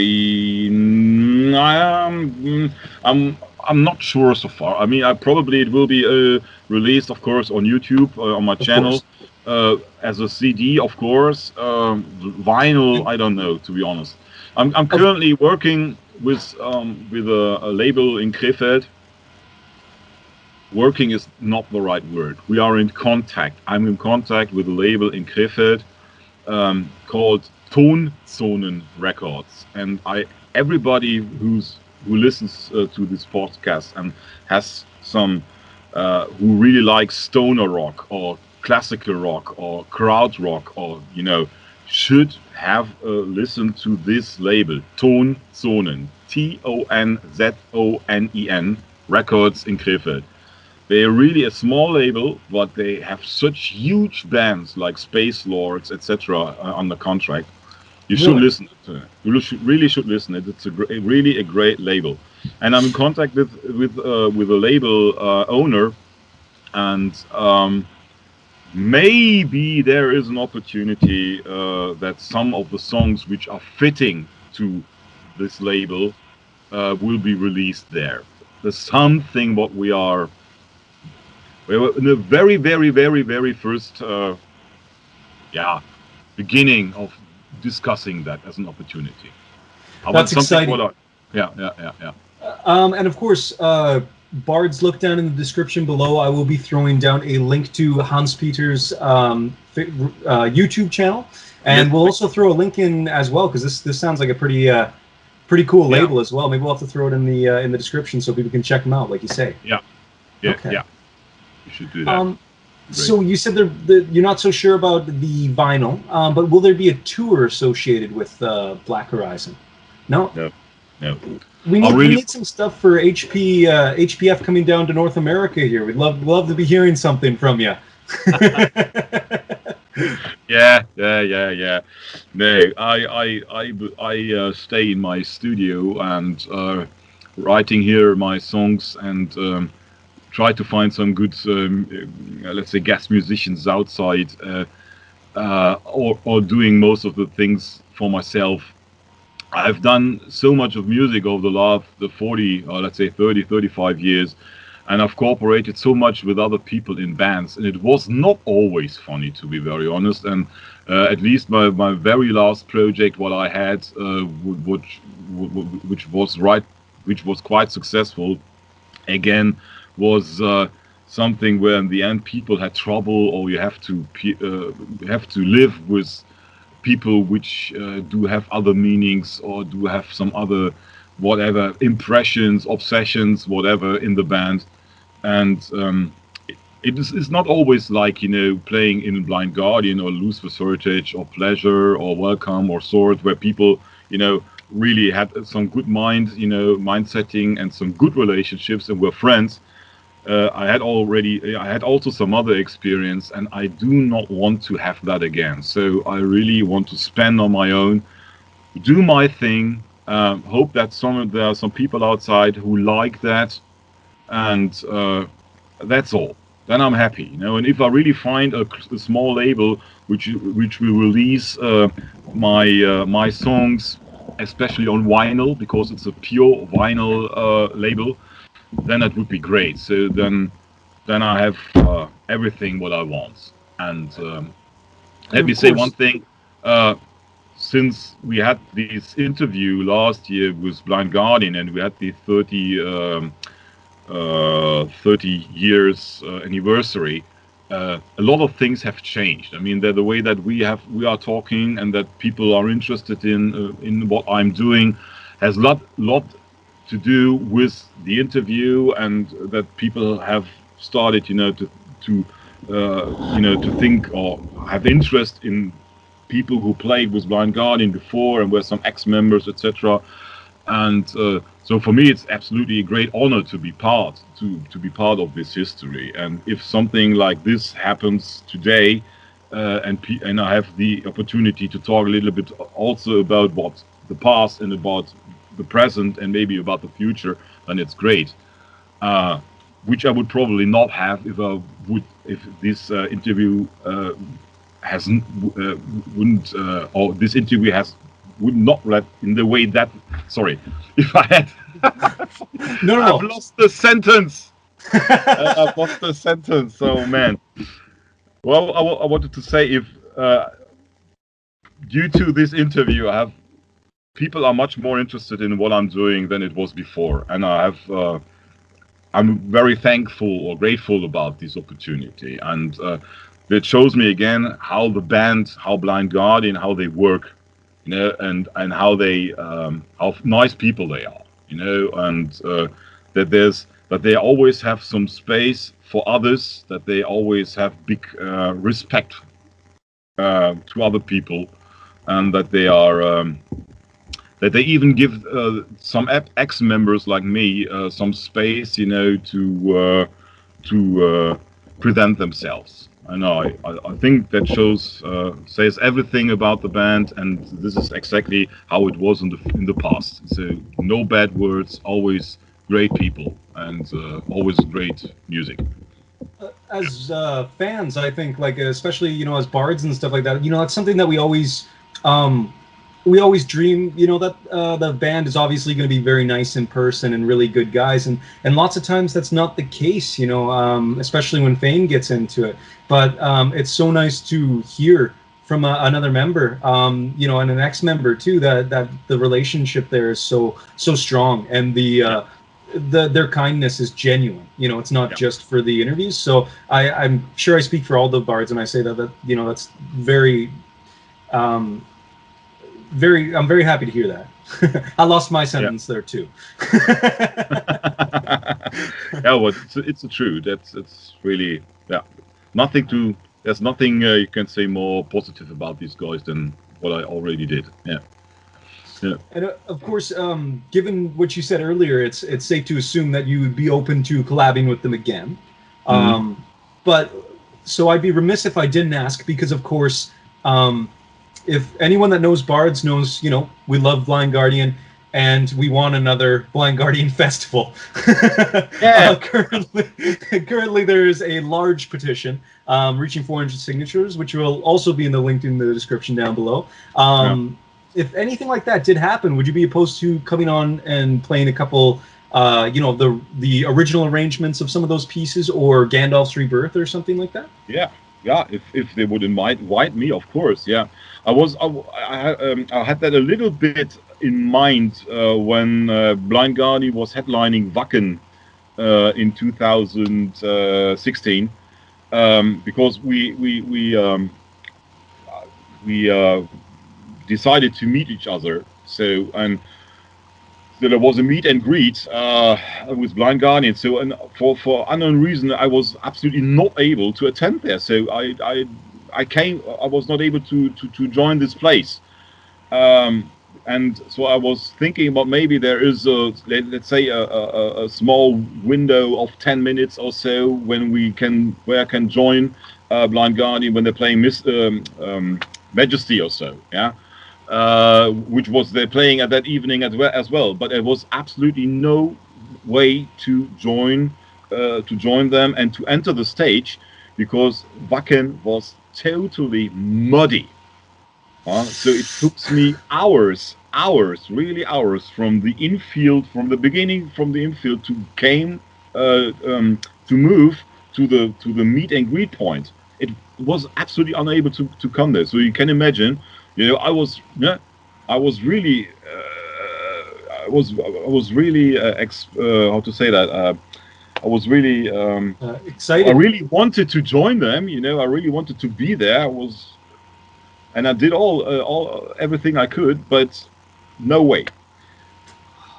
I'm not sure so far. I mean, it will be released, of course, on YouTube on my Of channel course. as a CD, of course. Vinyl, I don't know, to be honest. I'm Of currently working with a label in Krefeld. Working is not the right word. We are in contact. I'm in contact with a label in Krefeld called Tonzonen Records, and I everybody who listens to this podcast and has some who really likes stoner rock or classical rock or crowd rock, or should have listened to this label, Tonzonen, Tonzonen Records in Krefeld. They're really a small label, but they have such huge bands like Space Lords, etc., under contract. You should Really. listen to it. Really should listen. It's really a great label, and I'm in contact with a label owner, and maybe there is an opportunity that some of the songs which are fitting to this label will be released there. There's something what we were in the very, very, very, very first, yeah, beginning of discussing that as an opportunity. How about That's something exciting. what I, yeah. And of course, Bards, look down in the description below. I will be throwing down a link to Hans-Peter's YouTube channel, Yes, and we'll also throw a link in as well, because this sounds like a pretty cool yeah, label as well. Maybe we'll have to throw it in the description so people can check them out, like you say. yeah, Okay. yeah. You should do that. Um, Great. so you said you're not so sure about the vinyl, but will there be a tour associated with Black Horizon? No. No, no. We I need we really, need some stuff for HPF coming down to North America here. We'd love to be hearing something from you. yeah. No, I stay in my studio and writing here my songs and try to find some good, let's say, guest musicians outside, or doing most of the things for myself. I've done so much of music over the 40, or let's say 30, 35 years, and I've cooperated so much with other people in bands, and it was not always funny, to be very honest. And at least my very last project, what I had, which was right, which was quite successful, again, was something where in the end people had trouble, or you have to live with people which do have other meanings, or do have some other whatever impressions, obsessions, whatever in the band. And it's not always like playing in Blind Guardian or Lucifer's Heritage or Pleasure or Welcome or Sword, where people really had some good mind setting and some good relationships and were friends. I had also some other experience, and I do not want to have that again. So I really want to spend on my own, do my thing. Hope that there are some people outside who like that, and that's all. Then I'm happy, you know. And if I really find a small label which will release my songs, especially on vinyl, because it's a pure vinyl label, then that would be great. So then I have everything what I want. And let me say one thing. Since we had this interview last year with Blind Guardian, and we had the 30 years anniversary, a lot of things have changed. I mean, the way that we are talking, and that people are interested in what I'm doing, has lot to do with the interview, and that people have started, you know, to think or have interest in people who played with Blind Guardian before and were some ex-members, etc. And so for me, it's absolutely a great honor to be part of this history. And if something like this happens today, and I have the opportunity to talk a little bit also about what the past and about the present and maybe about the future, then it's great. Which I would probably not have if this interview would not let in the way that. Sorry, if I had. No. I've lost the sentence. I've lost the sentence. So man. Well, I wanted to say, if due to this interview, people are much more interested in what I'm doing than it was before, and I'm very thankful or grateful about this opportunity, and it shows me again how the band, how Blind Guardian, how they work, you know, and how nice people they are, you know, and that they always have some space for others, that they always have big respect to other people, and that they are that they even give some ex-members like me some space, you know, to present themselves. And I think that says everything about the band, and this is exactly how it was in the past. So no bad words, always great people, and always great music. As fans, I think, like, especially, you know, as bards and stuff like that, you know, that's something that we always dream, you know, that the band is obviously going to be very nice in person and really good guys, and lots of times that's not the case, you know, especially when Fame gets into it. But it's so nice to hear from another member, you know, and an ex-member too, that the relationship there is so strong, and their kindness is genuine. You know, it's not just for the interviews. So I'm sure I speak for all the bards, and I say that you know, that's very. I'm very happy to hear that. I lost my sentence there too. Yeah, well, it's the truth. It's really There's nothing you can say more positive about these guys than what I already did. Yeah. And of course, given what you said earlier, it's safe to assume that you would be open to collabing with them again. But so I'd be remiss if I didn't ask, because of course. If anyone that knows Bards knows, you know, we love Blind Guardian, and we want another Blind Guardian festival. Yeah. Currently, there is a large petition reaching 400 signatures, which will also be in the link in the description down below. If anything like that did happen, would you be opposed to coming on and playing a couple, you know, the original arrangements of some of those pieces, or Gandalf's Rebirth or something like that? Yeah, if they would invite me, of course. Yeah, I had that a little bit in mind when Blind Guardian was headlining Wacken in 2016, because we decided to meet each other. So there was a meet and greet with Blind Guardian. So, and for unknown reason, I was absolutely not able to attend there. So I was not able to join this place. And so I was thinking about maybe there is let's say a small window of 10 minutes or so where I can join Blind Guardian when they're playing Majesty or so. Yeah. Which was they're playing at that evening as well, but there was absolutely no way to join to join them and to enter the stage, because Wacken was totally muddy. So it took me hours, really hours, from the infield, from the beginning, from the infield to move to the meet and greet point. It was absolutely unable to come there. So you can imagine, I was really, how to say that? I was really excited. I really wanted to join them. I really wanted to be there. And I did everything I could, but no way.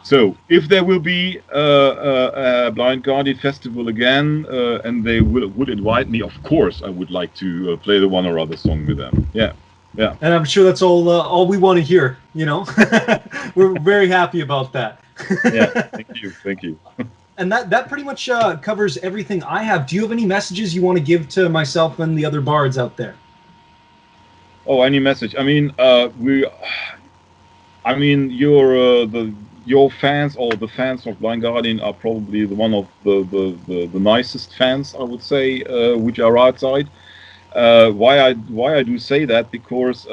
So if there will be a Blind Guardian festival again, and they would invite me, of course I would like to play the one or other song with them. Yeah. And I'm sure that's all we want to hear. We're very happy about that. Yeah. Thank you. And that pretty much covers everything I have. Do you have any messages you want to give to myself and the other bards out there? Oh, any message? I mean, your fans, or the fans of Blind Guardian, are probably one of the nicest fans, I would say, which are outside. Why I do say that? Because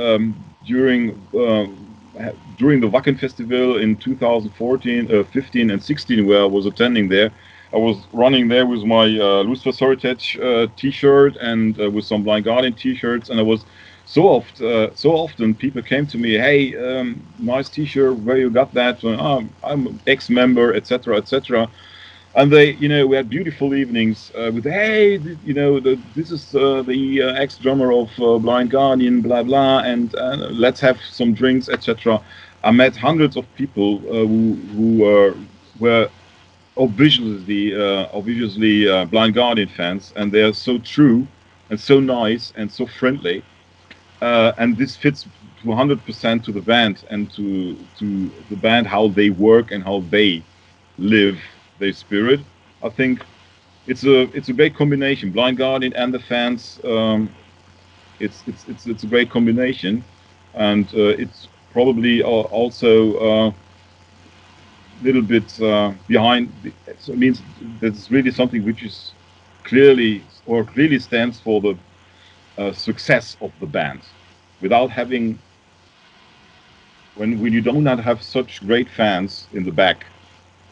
during the Wacken Festival in 2014, 15, and 16, where I was attending there, I was running there with my Lucifer Heritage T-shirt and with some Blind Guardian T-shirts, and I was so often people came to me, hey, nice T-shirt, where you got that? I'm an ex-member, etc., etc. And they, we had beautiful evenings with, hey, this is the ex-drummer of Blind Guardian, blah blah, and let's have some drinks, etc. I met hundreds of people who were obviously Blind Guardian fans, and they are so true and so nice and so friendly. And this fits 100% to the band and to the band, how they work and how they live their spirit. I think it's a great combination. Blind Guardian and the fans. It's a great combination, and it's probably also a little bit behind. So it means there's really something which is clearly stands for the success of the band. Without having, when you do not have such great fans in the back,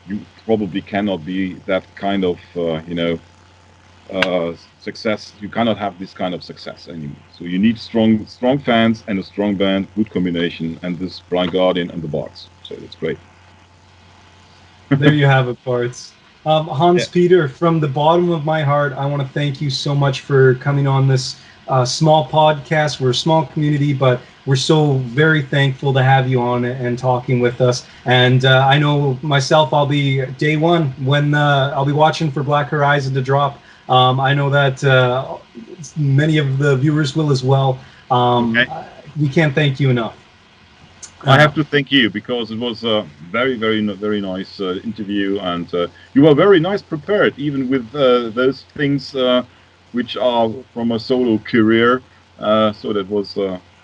you probably cannot be that kind of success. You cannot have this kind of success anymore. So you need strong fans and a strong band, good combination, and this Blind Guardian and the Bards. So it's great. There you have it, Bards. Hans-Peter, from the bottom of my heart, I want to thank you so much for coming on this small podcast. We're a small community, but we're so very thankful to have you on and talking with us. And I know myself, I'll be day one when I'll be watching for Black Horizon to drop. I know that many of the viewers will as well. We can't thank you enough. I have to thank you, because it was a very, very, very nice interview, and you were very nice prepared, even with those things which are from a solo career. So that was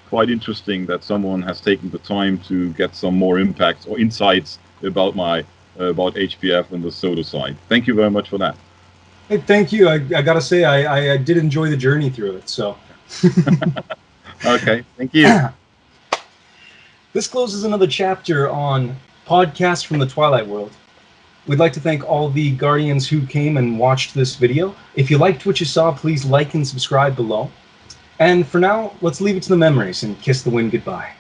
quite interesting that someone has taken the time to get some more impact or insights about about HPF and the solo side. Thank you very much for that. Hey, thank you. I gotta say, I did enjoy the journey through it. So. Okay, thank you. This closes another chapter on podcasts from the Twilight World. We'd like to thank all the Guardians who came and watched this video. If you liked what you saw, please like and subscribe below. And for now, let's leave it to the memories and kiss the wind goodbye.